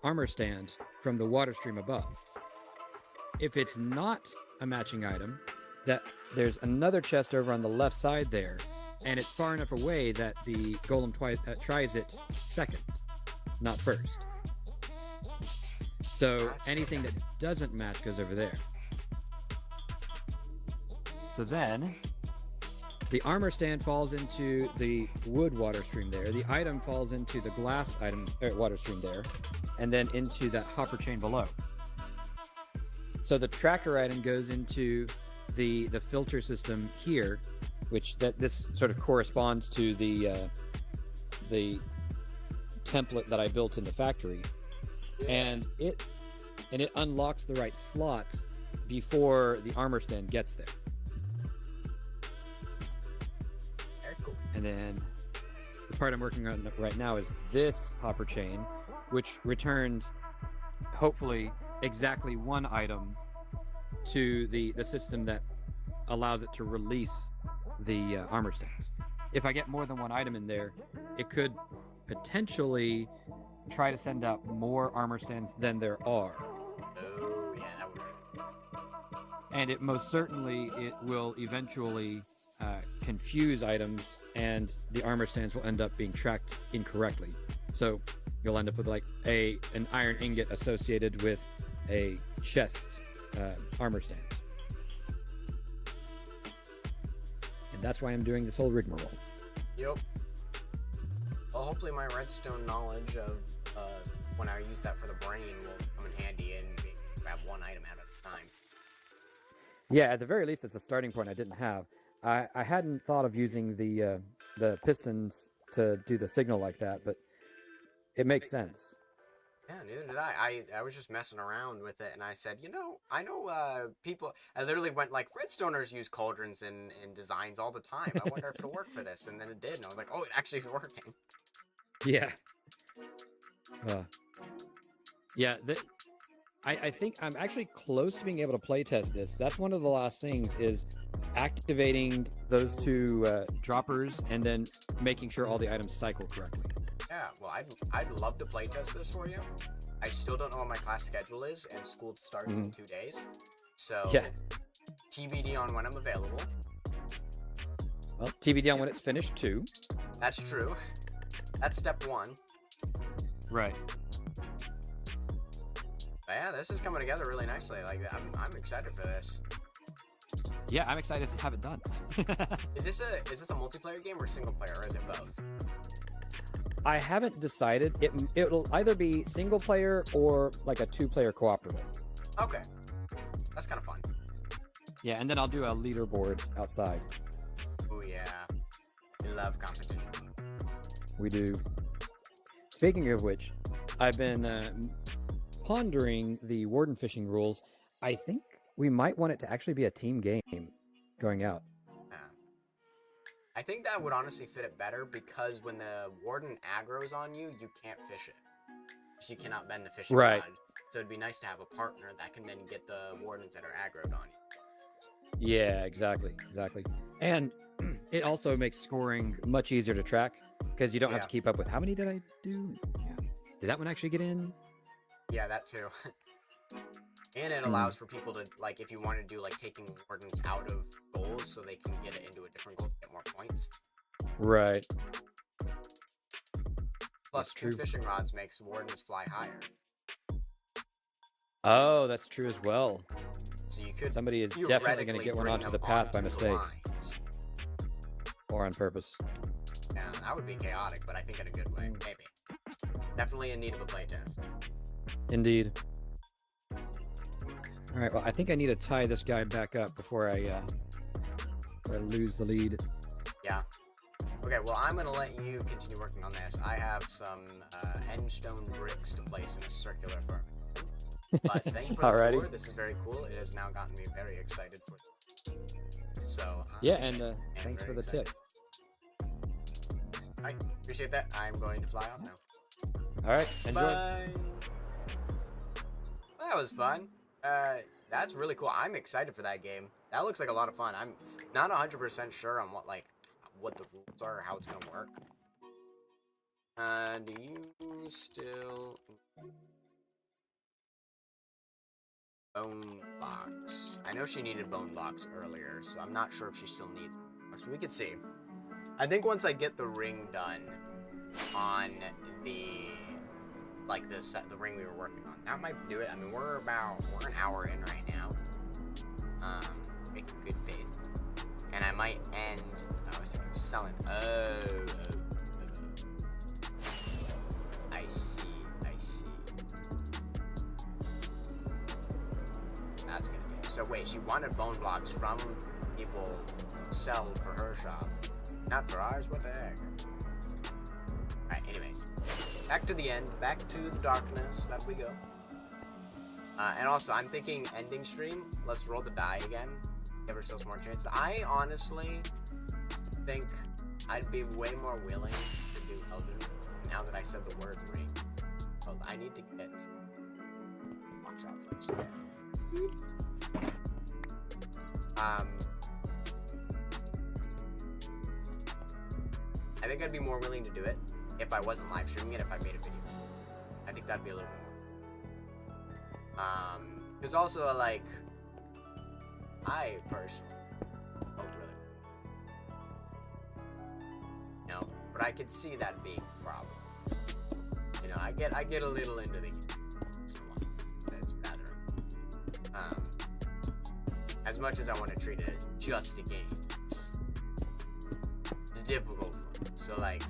armor stand from the water stream above. If it's not a matching item, that there's another chest over on the left side there, and it's far enough away that the golem tries it second, not first. So anything that doesn't match goes over there. So then the armor stand falls into the wood water stream there. The item falls into the glass water stream there, and then into that hopper chain below. So the tracker item goes into the filter system here, which this sort of corresponds to the template that I built in the factory, and it unlocks the right slot before the armor stand gets there. Very cool. And then the part I'm working on right now is this hopper chain, which returns hopefully exactly one item to the system that allows it to release the armor stands. If I get more than one item in there, it could potentially try to send out more armor stands than there are. Oh, yeah, that would make it. and it most certainly it will eventually confuse items, and the armor stands will end up being tracked incorrectly. So you'll end up with like an iron ingot associated with a chest armor stand, and that's why I'm doing this whole rigmarole. Yep. Well, hopefully my redstone knowledge of when I use that for the brain will come in handy and grab one item at a time. Yeah, at the very least, it's a starting point I didn't have. I hadn't thought of using the pistons to do the signal like that, but it makes sense. Yeah, neither did I. I was just messing around with it, and I said, I know people. I literally went like, Redstoners use cauldrons in designs all the time. I wonder if it'll work for this, and then it did, and I was like, oh, it actually is working. Yeah. Yeah. I think I'm actually close to being able to playtest this. That's one of the last things is activating those two droppers and then making sure all the items cycle correctly. Yeah, well, I'd love to playtest this for you. I still don't know what my class schedule is, and school starts in 2 days. So, yeah. TBD on when I'm available. Well, TBD on when it's finished too. That's true. That's step one. Right. But yeah, this is coming together really nicely. Like, I'm excited for this. Yeah, I'm excited to have it done. Is this a multiplayer game or single player, or is it both? I haven't decided. It'll either be single player or like a 2-player cooperative. Okay, that's kind of fun. Yeah, and then I'll do a leaderboard outside. Oh yeah, we love competition. We do. Speaking of which, I've been pondering the warden fishing rules. I think we might want it to actually be a team game going out. I think that would honestly fit it better, because when the warden aggroes on you, you can't fish it. So you cannot bend the fishing rod. So it'd be nice to have a partner that can then get the wardens that are aggroed on you. Yeah, exactly. And it also makes scoring much easier to track, because you don't have to keep up with how many did I do? Yeah. Did that one actually get in? Yeah, that too. And it allows for people to, like, if you want to do, like, taking wardens out of goals so they can get it into a different goal to get more points. Right. Plus, 2 fishing rods makes wardens fly higher. Oh, that's true as well. So you could Somebody is definitely going to get one onto the path by mistake. Or on purpose. Yeah, that would be chaotic, but I think in a good way. Maybe. Definitely in need of a playtest. Indeed. All right, well, I think I need to tie this guy back up before I lose the lead. Yeah. Okay, well, I'm going to let you continue working on this. I have some end stone bricks to place in a circular firm. But thank you for the tour. This is very cool. It has now gotten me very excited for it. So, yeah, and thanks for the tip. All right, appreciate that. I'm going to fly off now. All right, enjoy. Bye. Well, that was fun. That's really cool. I'm excited for that game. That looks like a lot of fun. I'm not 100% sure on what the rules are or how it's gonna work. Do you still bone blocks? I know she needed bone blocks earlier, so I'm not sure if she still needs bone blocks. We could see. I think once I get the ring done on the the ring we were working on, that might do it. I mean, we're an hour in right now. Make a good pace, and I might end. I was thinking of selling. I see. That's gonna be. So wait, she wanted bone blocks from people who sell for her shop, not for ours. What the heck? Alright, anyways. Back to the end, back to the darkness, that we go. And also, I'm thinking ending stream, let's roll the die again, give ourselves more chances. I honestly think I'd be way more willing to do Elden Ring now that I said the word ring. So I need to get box out first. I think I'd be more willing to do it if I wasn't live streaming it, if I made a video. I think that'd be a little bit more. There's also, like, I personally don't really, but I could see that being a problem. I get a little into the game. It's rather as much as I want to treat it as just a game. It's difficult for me. So like,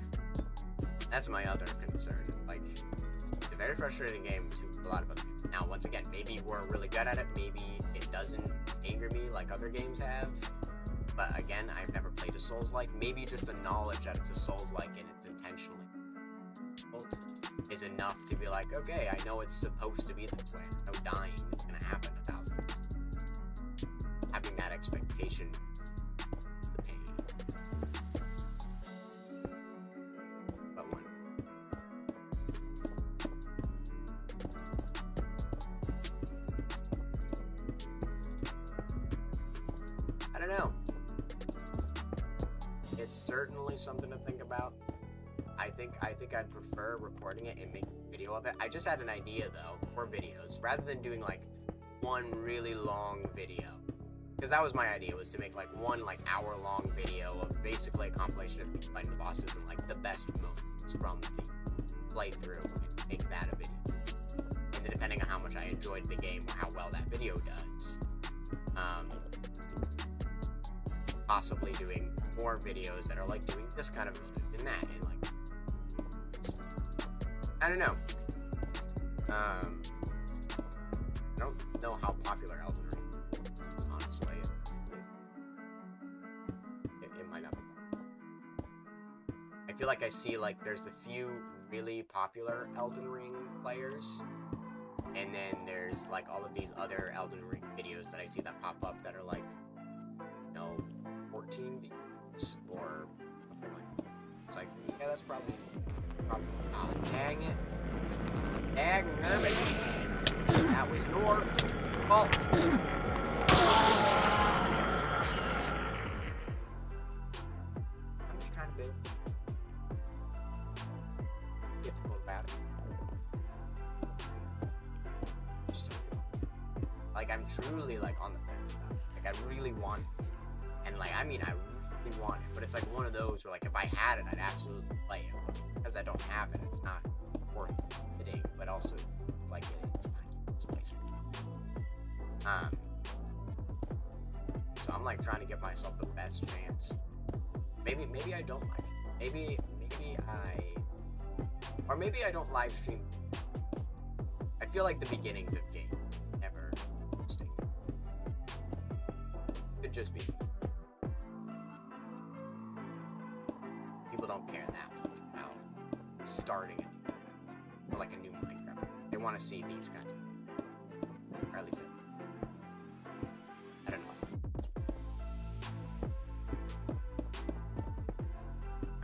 that's my other concern. Like, it's a very frustrating game to a lot of other people. Now, once again, maybe we're really good at it. Maybe it doesn't anger me like other games have. But again, I've never played a Souls-like. Maybe just the knowledge that it's a Souls-like and it's intentionally difficult is enough to be like, okay, I know it's supposed to be this way. I know dying is going to happen 1,000 times. Having that expectation is the pain. But one. I don't know. It's certainly something to think about. I think I'd prefer recording it and making a video of it. I just had an idea though for videos, rather than doing like one really long video, because that was my idea, was to make like one like hour-long video of basically a compilation of me fighting the bosses and like the best moments from the playthrough, and make that a video. And then depending on how much I enjoyed the game or how well that video does, possibly doing more videos that are like doing this kind of building and that, and like, I don't know. I don't know how popular Elden Ring is, honestly. It might not be. I feel like I see, like, there's the few really popular Elden Ring players, and then there's, like, all of these other Elden Ring videos that I see that pop up that are, like, 14 views, or something like that. It's like, yeah, that's probably dang it. Dang it. That was your fault. I'm just trying to build. Difficult about it. Like, I'm truly, like, on the fence about it. Like, I really want it. And, like, I mean, I really want it. But it's, like, one of those where, like, if I had it, I'd absolutely play it. But because I don't have it, it's not worth hitting. But also, like, it's not its place. So I'm, like, trying to give myself the best chance. Maybe I don't live stream. Maybe I don't live stream. I feel like the beginnings of games never interesting. Could just be. People don't care that much about starting it, or like a new Minecraft. They want to see these kinds of, or at least I don't know.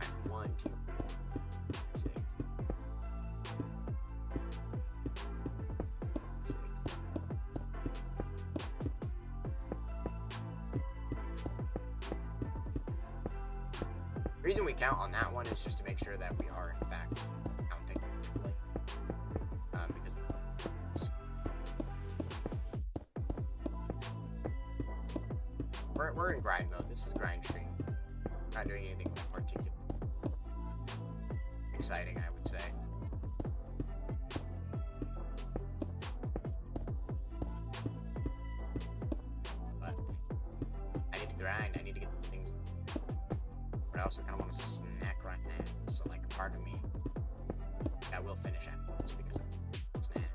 Alright, 1, 2, 6. 6. The reason we count on that one is just to make sure that we are in fact counting correctly. Because we're in grind mode. This is grind stream. Not doing anything particular exciting, I would say. But I need to grind. I need to get these things. But I also kind of want to snack right now. So, like, a part of me, I will finish afterwards because of snack.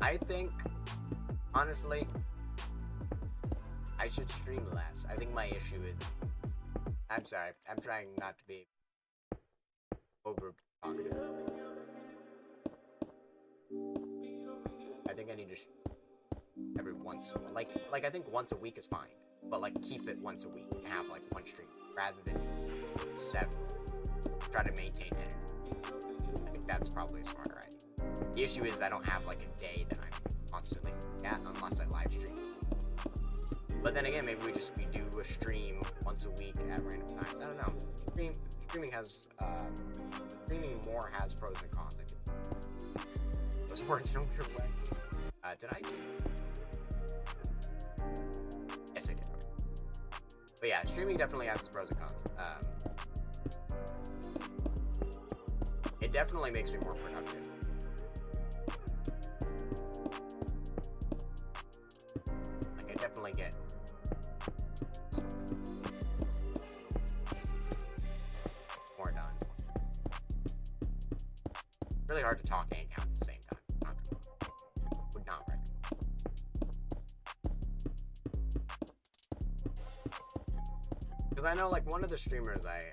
I think, honestly, I should stream less. I think my issue is, I'm sorry, I'm trying not to be over talkative. I think I need to every once, like I think once a week is fine, but like keep it once a week and have like one stream rather than 7. Try to maintain energy. I think that's probably a smarter idea. The issue is I don't have like a day that I'm constantly at unless I live stream. But then again, maybe we do a stream once a week at random times. I don't know. Streaming more has pros and cons, I think. those words in a weird way. Did I? Yes, I did. But yeah, streaming definitely has its pros and cons. It definitely makes me more productive. Like, I definitely get more done. Really hard to talk and count at the same time. Would not recommend. Because I know, like, one of the streamers I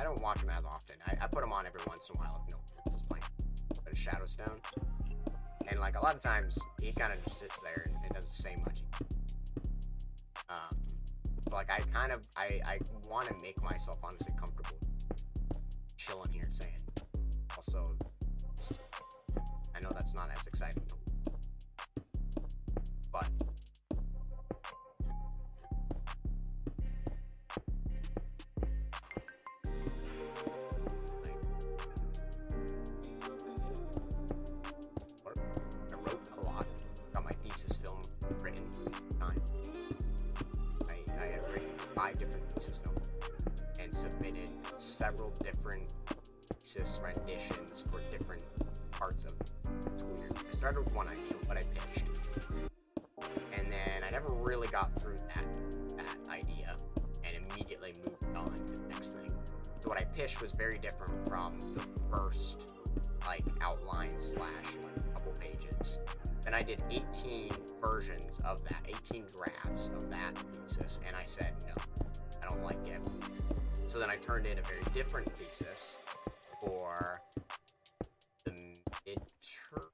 don't watch them as often. I put them on every once in a while if no one else is playing. But it's Shadowstone. And, like, a lot of times, he kind of just sits there and doesn't say much. So, like, I want to make myself honestly comfortable chilling here saying. Also, I know that's not as exciting, but I wrote a lot. Got my thesis film written for time. I had written 5 different thesis films and submitted several different thesis renditions for different parts of it. It's weird. I started with one idea, what I pitched, and then I never really got through that idea, and immediately moved on to the next thing. So what I pitched was very different from the first, like, outline / like couple pages. Then I did 18 versions of that, 18 drafts of that thesis, and I said no, I don't like it. So then I turned in a very different thesis for the midterm,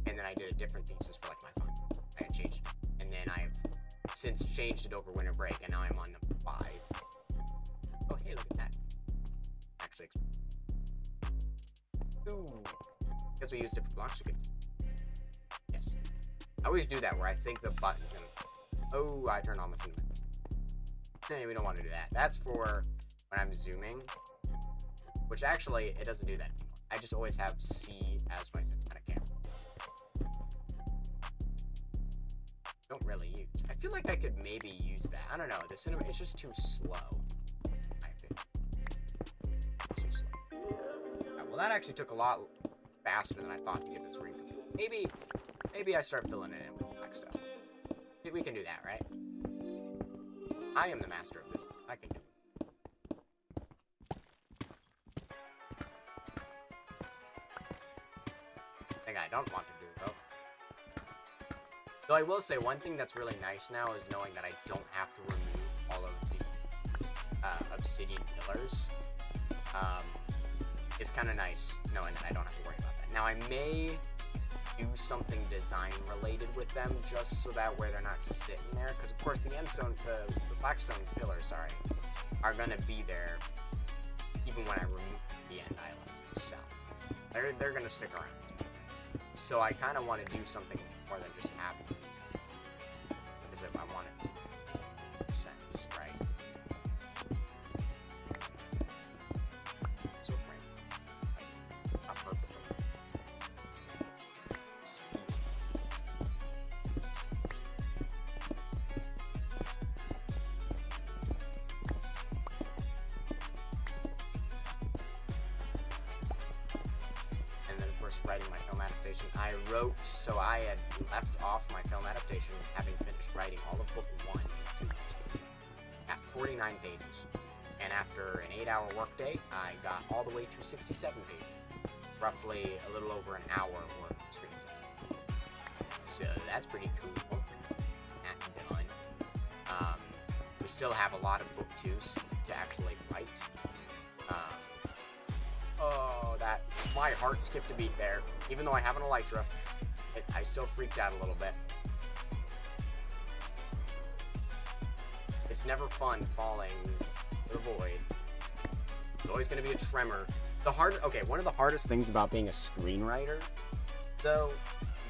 and then I did a different thesis for, like, my final. I had changed it, and then I've since changed it over winter break, and now I'm on number 5. Oh, hey, look at that. Actually, ooh, because we use different blocks, we could. Yes, I always do that where I think the button's gonna. Oh, I turned on my cinema. Hey, we don't want to do that. That's for when I'm zooming. Which actually, it doesn't do that anymore. I just always have C as my cinematic camera. Don't really use. I feel like I could maybe use that. I don't know. The cinema is just too slow. I think. Too slow. Right, well, that actually took a lot faster than I thought to get this ring. Maybe I start filling it in with black stuff. We can do that, right? I am the master of this. I can do it. I don't want to do though. Though I will say one thing that's really nice now is knowing that I don't have to remove all of the obsidian pillars. It's kind of nice knowing that I don't have to worry about that. Now I may do something design related with them just so that way they're not just sitting there, because of course the blackstone pillars, are gonna be there even when I remove the end island itself. They're gonna stick around. So I kind of want to do something more than just have it. Because if I want it to make sense, right? So, right. Like, not perfectly. Just feel. And then, of course, writing my film adaptation. So I had left off my film adaptation having finished writing all of book 1 at 49 pages. And after an 8-hour workday, I got all the way to 67 pages. Roughly a little over an hour worth of screen time. So that's pretty cool. That's done. We still have a lot of book 2s to actually write. Oh, that my heart skipped a beat there. Even though I have an elytra, I still freaked out a little bit. It's never fun falling to the void. There's always going to be a tremor. One of the hardest things about being a screenwriter, though,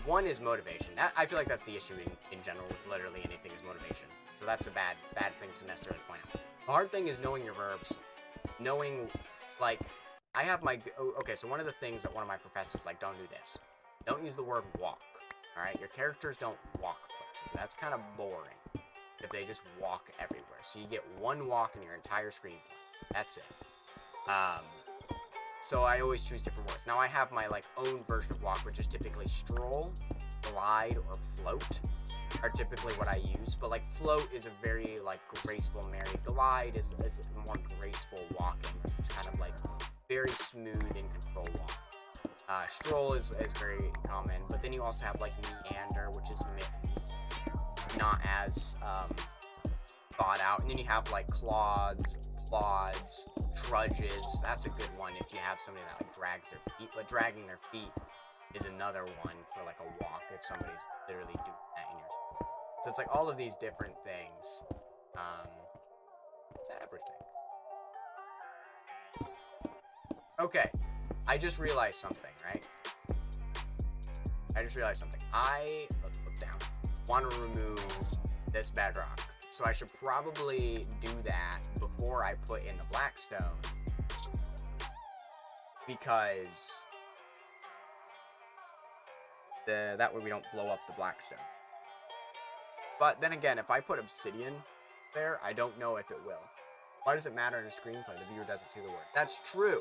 one is motivation. I feel like that's the issue in general with literally anything is motivation. So that's a bad thing to necessarily point out. The hard thing is knowing your verbs. Knowing, like, I have my... Okay, so one of the things that one of my professors like, don't do this. don't use the word walk. Alright, your characters don't walk places. That's kind of boring if they just walk everywhere. So you get one walk in your entire screenplay. That's it. So I always choose different words. Now I have my like own version of walk, which is typically stroll, glide, or float are typically what I use. But like float is a very like graceful merry. Glide is more graceful walking. It's kind of like very smooth and control walk. Stroll is very common, but then you also have like meander, which is not as thought out. And then you have like clods, plods, trudges. That's a good one if you have somebody that like drags their feet, but dragging their feet is another one for like a walk if somebody's literally doing that in your school. So it's like all of these different things. It's everything. Okay, I just realized something, right? Let's look down. Want to remove this bedrock. So I should probably do that before I put in the blackstone. Because that way we don't blow up the blackstone. But then again, if I put obsidian there, I don't know if it will. Why does it matter in a screenplay? The viewer doesn't see the word. That's true.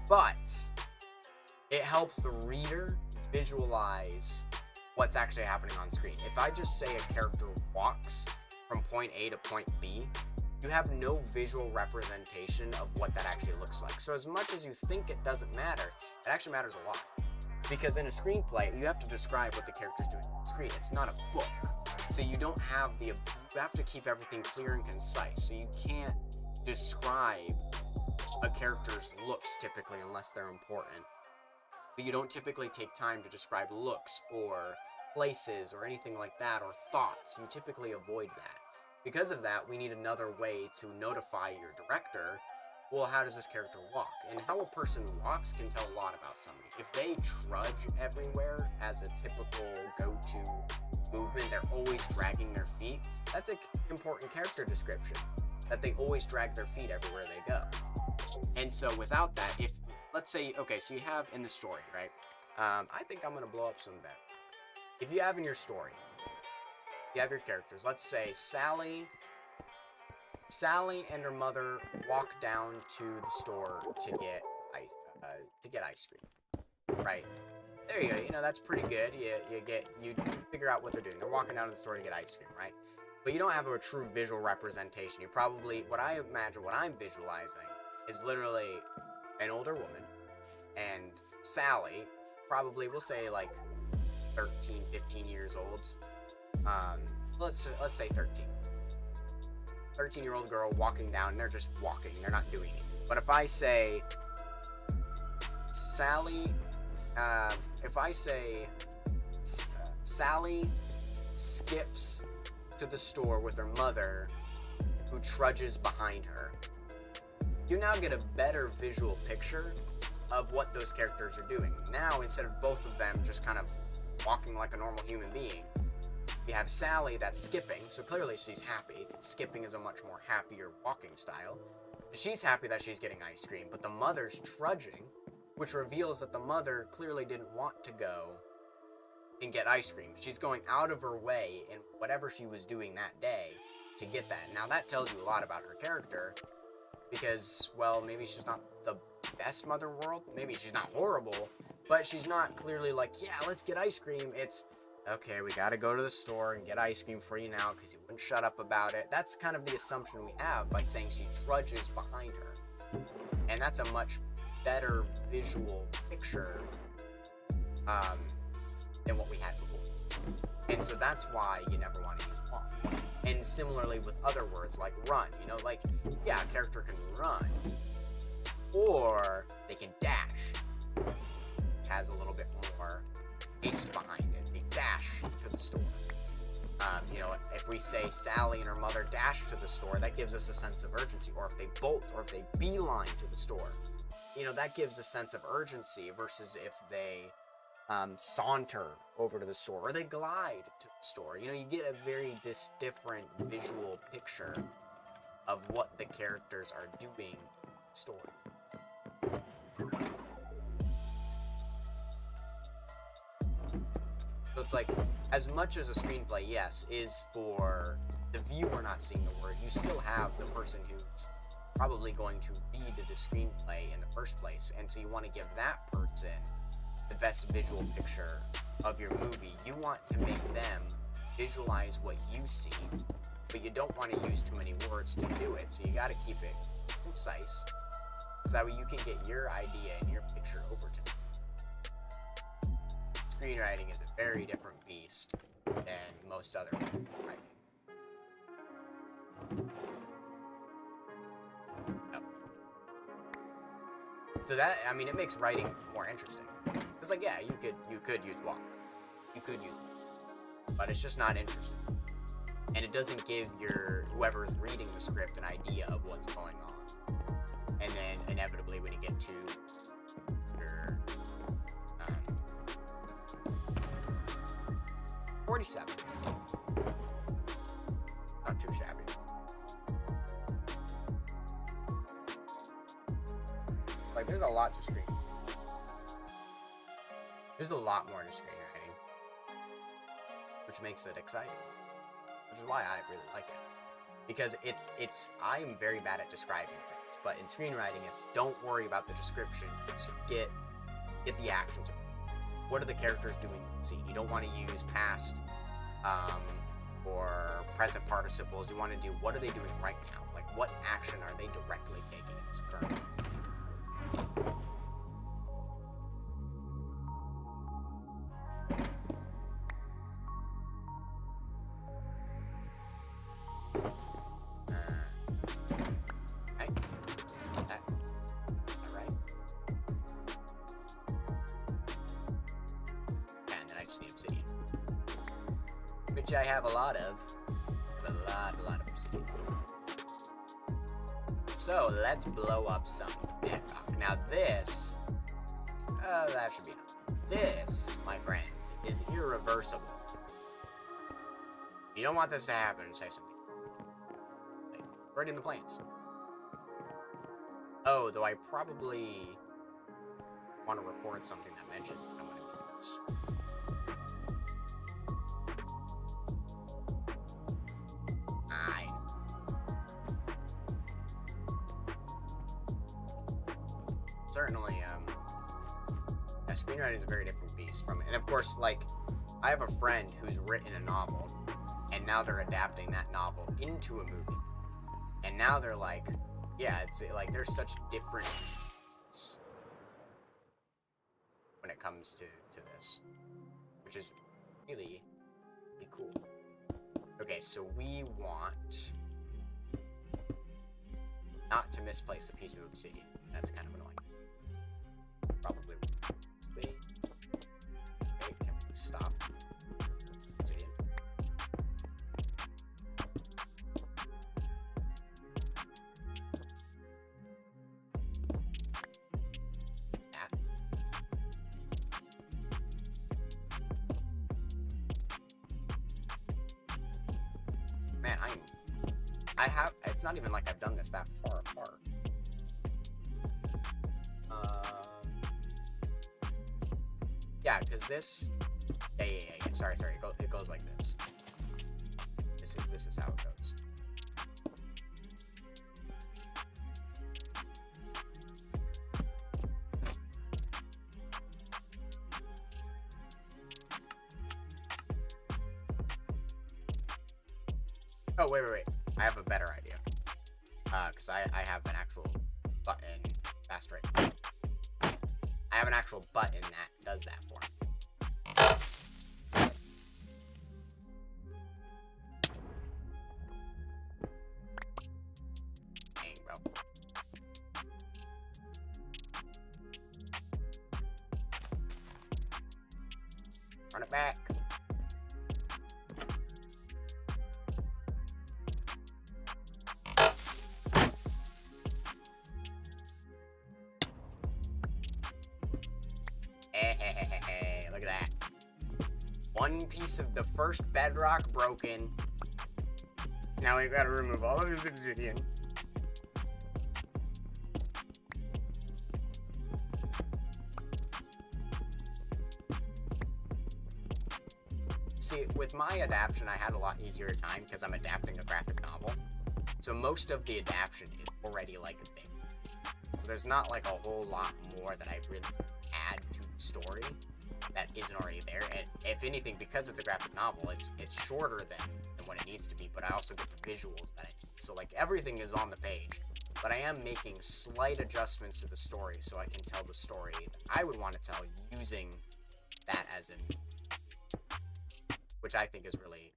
But it helps the reader visualize what's actually happening on screen. If I just say a character walks from point A to point B, you have no visual representation of what that actually looks like. So as much as you think it doesn't matter, it actually matters a lot. Because in a screenplay, you have to describe what the character's doing on the screen. It's not a book. So you don't have you have to keep everything clear and concise. So you can't describe a character's looks typically unless they're important. But you don't typically take time to describe looks or places or anything like that, or thoughts. You typically avoid that. Because of that, we need another way to notify your director, well, how does this character walk? And how a person walks can tell a lot about somebody. If they trudge everywhere as a typical go-to movement, they're always dragging their feet, that's an important character description, that they always drag their feet everywhere they go. And so without that, if, let's say, okay, so you have in the story, right? I think I'm going to blow up some bed. If you have in your story, you have your characters. Let's say Sally and her mother walk down to the store to get ice cream, right? There you go. You know, that's pretty good. You figure out what they're doing. They're walking down to the store to get ice cream, right? But you don't have a true visual representation. You probably, what I imagine, what I'm visualizing is literally an older woman, and Sally, probably, we'll say like 13, 15 years old. Let's say 13. 13-year-old girl walking down, and they're just walking. They're not doing anything. But if I say Sally skips to the store with her mother, who trudges behind her, you now get a better visual picture of what those characters are doing. Now, instead of both of them just kind of walking like a normal human being, you have Sally that's skipping, so clearly she's happy. Skipping is a much more happier walking style. She's happy that she's getting ice cream, but the mother's trudging, which reveals that the mother clearly didn't want to go and get ice cream. She's going out of her way in whatever she was doing that day to get that. Now that tells you a lot about her character, because, well, maybe she's not the best mother in the world, maybe she's not horrible, but she's not clearly like, yeah, let's get ice cream. It's, okay, we gotta go to the store and get ice cream for you now because you wouldn't shut up about it. That's kind of the assumption we have by saying she trudges behind her. And that's a much better visual picture than what we had before. And so that's why you never want to use walk. And similarly with other words like run, you know, like, yeah, a character can run, or they can dash. Has a little bit more haste behind it. They dash to the store. You know, if we say Sally and her mother dash to the store, that gives us a sense of urgency. Or if they bolt, or if they beeline to the store, you know, that gives a sense of urgency versus if they saunter over to the store, or they glide to the store. You know, you get a very different visual picture of what the characters are doing in the store. it's like, as much as a screenplay, yes, is for the viewer not seeing the word, you still have the person who's probably going to read the screenplay in the first place, and so you want to give that person the best visual picture of your movie. You want to make them visualize what you see, but you don't want to use too many words to do it, so you got to keep it concise, so that way you can get your idea and your picture over to them. Screenwriting is a very different beast than most other writing. So that, I mean, it makes writing more interesting. It's like, yeah, you could use walk, you could use, but it's just not interesting, and it doesn't give whoever's reading the script an idea of what's going on. And then inevitably, when you get to your 47, not too shabby. Like, there's a lot to screen. There's a lot more to screenwriting, which makes it exciting. Which is why I really like it. Because I'm very bad at describing things, but in screenwriting, it's don't worry about the description, so get the actions. What are the characters doing in the scene? You don't want to use past or present participles. You want to do, what are they doing right now? Like, what action are they directly taking in this current? Which I have a lot of. A lot of obsidian. So let's blow up some bedrock. Now this, that should be enough. This, my friends, is irreversible. If you don't want this to happen, say something. Like, right in the plans. Oh, though I probably want to record something that mentions I want to do this. Certainly, screenwriting is a very different beast from it. And of course, like, I have a friend who's written a novel, and now they're adapting that novel into a movie. And now they're like, yeah, it's like there's such difference when it comes to this, which is really cool. Okay, so we want not to misplace a piece of obsidian. That's kind of annoying. Probably. Wait. Okay, can we stop? Obsidian. That. Man, it's not even like I've done this that far apart. Yeah, because this, yeah. Sorry. It goes like this. This is how it goes. Oh, wait. I have a better idea. Because I have an actual button. Fast right. I have an actual button that does that for me. Dang, bro. Run it back. Look at that. One piece of the first bedrock broken. Now we've got to remove all of this obsidian. see, with my adaptation, I had a lot easier time because I'm adapting a graphic novel. So most of the adaptation is already like a thing. So there's not like a whole lot more that I really add to the story that isn't already there. And if anything, because it's a graphic novel, it's shorter than what it needs to be, but I also get the visuals that I need. So like everything is on the page, but I am making slight adjustments to the story so I can tell the story that I would want to tell using that as in, which I think is really.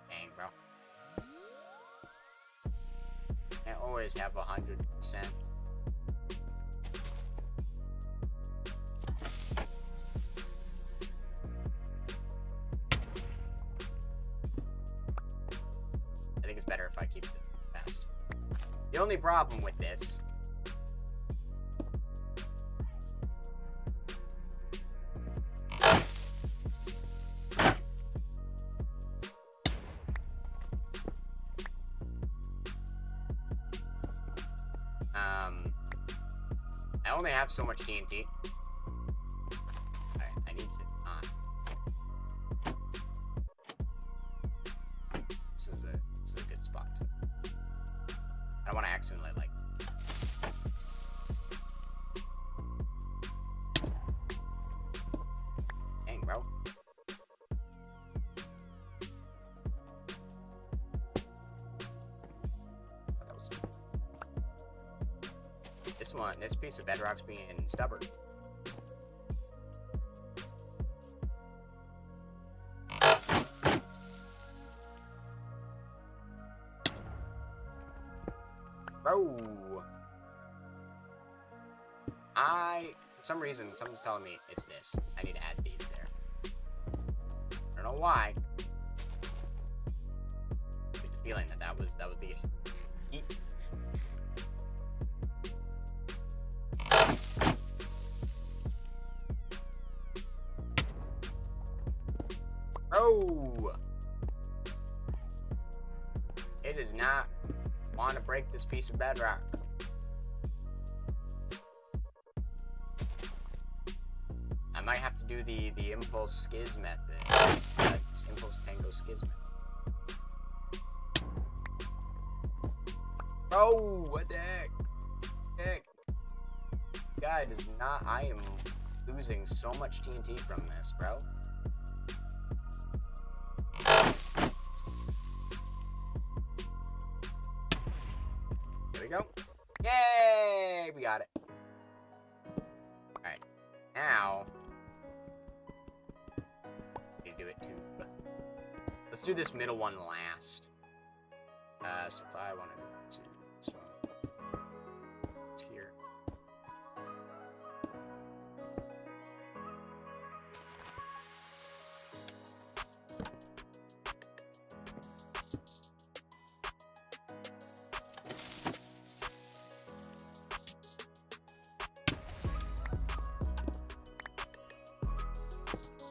Dang, bro. I always have 100%. I think it's better if I keep it fast. The only problem with this I only have so much TNT. I need to This is a good spot. I don't want to accidentally like. Dang, bro. This piece of bedrock's being stubborn. Bro! For some reason, something's telling me it's this. I need to add these there. I don't know why. I get the feeling that was the issue. Eat. Bro! It does not want to break this piece of bedrock. I might have to do the impulse skiz method. It's impulse tango skiz method. Bro, what the heck? Heck. Guy does not. I am losing so much TNT from this, bro. There we go. Yay! We got it. Alright. Now, I need to do it too. Let's do this middle one last. So if I want to do this one, it's here.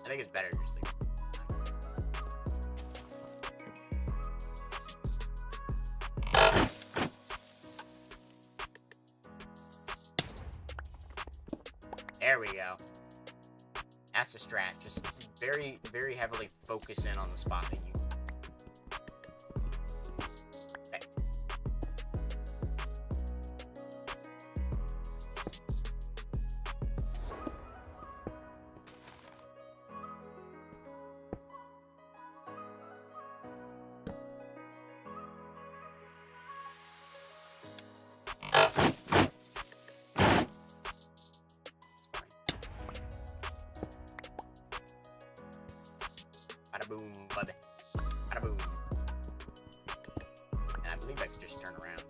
I think it's better to just leave. There we go. That's the strat. Just very, very heavily focus in on the spot that you. Okay. Bada boom, bada. Bada boom. And I believe I can just turn around.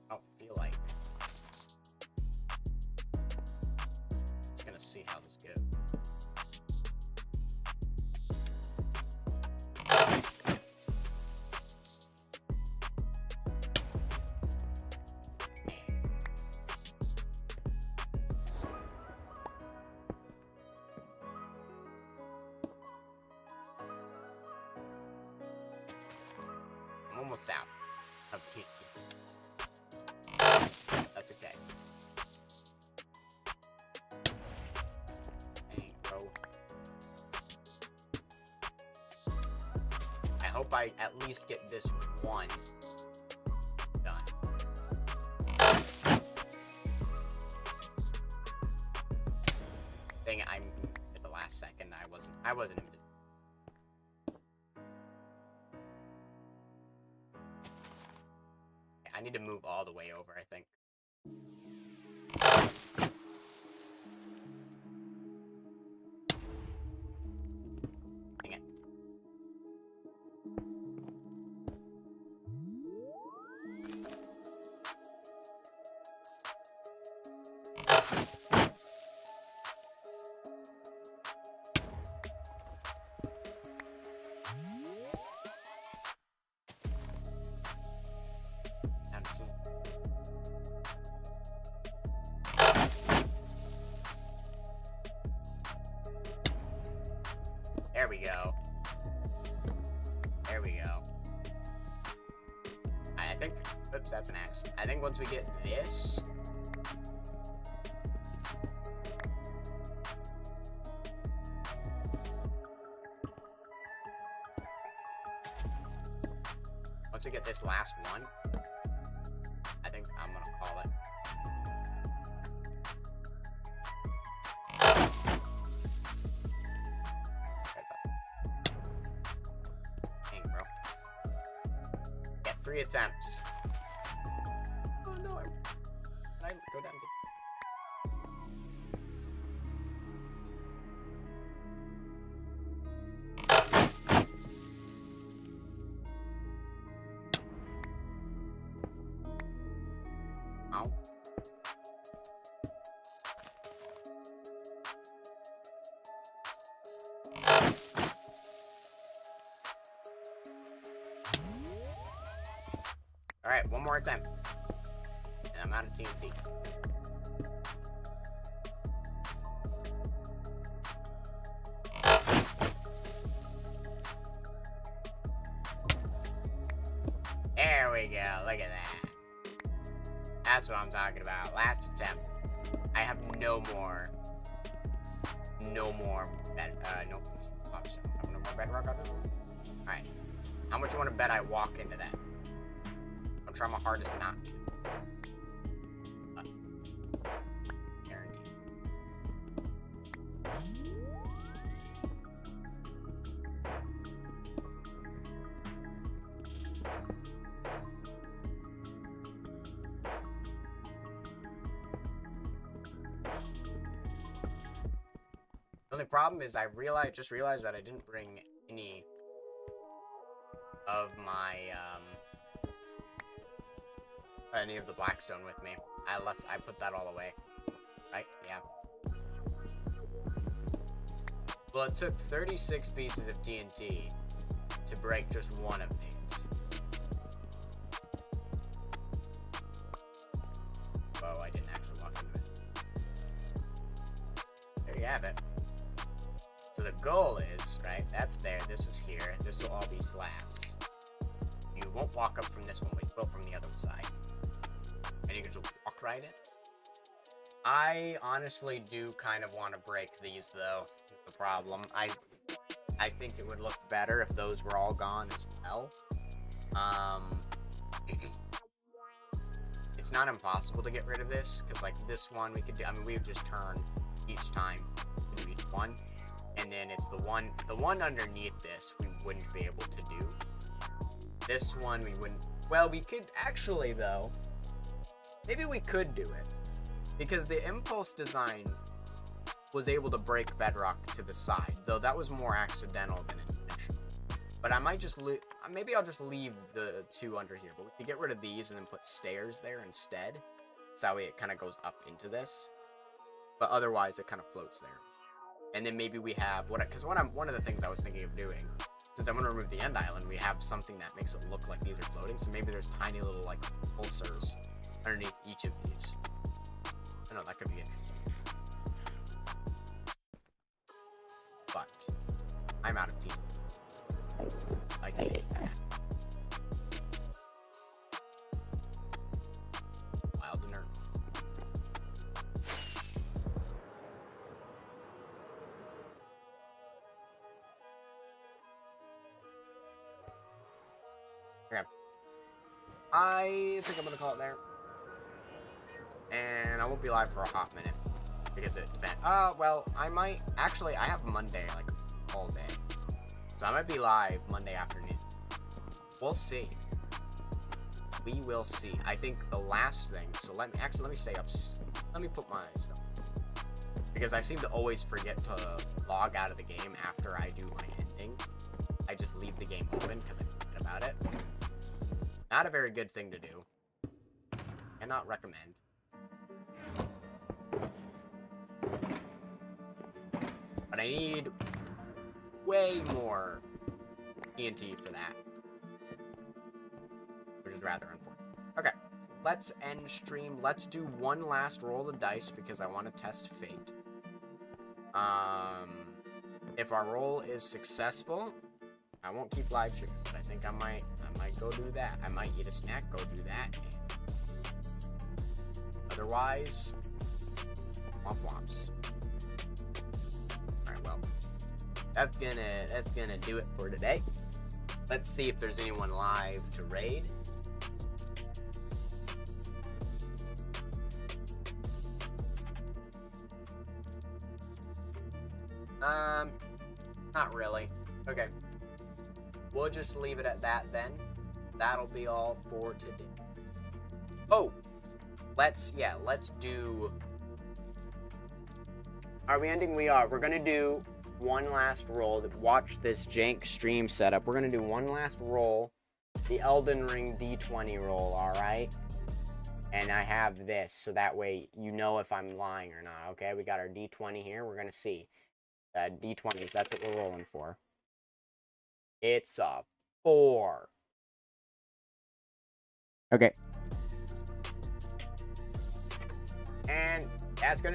I don't feel like. Just gonna see how this goes. almost out of TNT. That's okay. Dang, bro. I hope I at least get this one done. Dang it, I'm at the last second. I wasn't invisible. I need to move all the way over, I think. Dang it. Down to 2. There we go. There we go. I think... Oops, that's an axe. I think once we get this... Once we get this last one, I think I'm gonna call it. Dang, bro. Get 3 attempts. Oh no, can I go down to... Ow. Alright, one more attempt. And I'm out of TNT. There we go, look at that. That's what I'm talking about. Last attempt. I have no more bed, no, option. I have no more bedrock on this. Alright. How much you want to bet I walk into that? I'm trying my hardest not to. Guaranteed. The only problem is I just realized that I didn't bring any of my, any of the blackstone with me. I put that all away. Right? Yeah. Well, it took 36 pieces of TNT to break just one of these. Whoa, I didn't actually walk into it. There you have it. So the goal is, right, that's there, this is here, this will all be slabs. You won't walk up from this one, but you will from the other side. And you can just walk right in. I honestly do kind of want to break these, though, is the problem. I think it would look better if those were all gone as well. It's not impossible to get rid of this, because, like, this one we could do, I mean, we would just turn each time to do each one. And then it's the one underneath this we wouldn't be able to do. This one we wouldn't, well, we could actually, though, maybe we could do it. Because the impulse design was able to break bedrock to the side, though that was more accidental than intentional. But I might just maybe I'll just leave the 2 under here, but we could get rid of these and then put stairs there instead. So that way it kind of goes up into this. But otherwise it kind of floats there. And then maybe we have, one of the things I was thinking of doing, since I'm going to remove the end island, we have something that makes it look like these are floating. So maybe there's tiny little, like, pulsars underneath each of these. I know, that could be interesting. But I'm out of team. I hate that. I think I'm gonna call it there. And I won't be live for a hot minute because it depends. Well, I might actually. I have Monday like all day, so I might be live Monday afternoon. We'll see. We will see. I think the last thing. So let me stay up. Let me put my stuff because I seem to always forget to log out of the game after I do my ending. I just leave the game open because I forget about it. Not a very good thing to do. Cannot recommend. But I need way more TNT for that. Which is rather unfortunate. Okay, let's end stream. Let's do one last roll of dice because I want to test fate. If our roll is successful, I won't keep live streaming, but I think I might go do that. I might eat a snack, go do that. Otherwise, womp womps. Alright, well. That's gonna do it for today. Let's see if there's anyone live to raid. Not really. Okay. We'll just leave it at that then. That'll be all for today. Oh! Let's do... Are we ending? We are. We're gonna do one last roll. Watch this jank stream setup. We're gonna do one last roll. The Elden Ring D20 roll, alright? And I have this, so that way you know if I'm lying or not, okay? We got our D20 here. We're gonna see. D20s, that's what we're rolling for. It's a 4. Okay. And that's gonna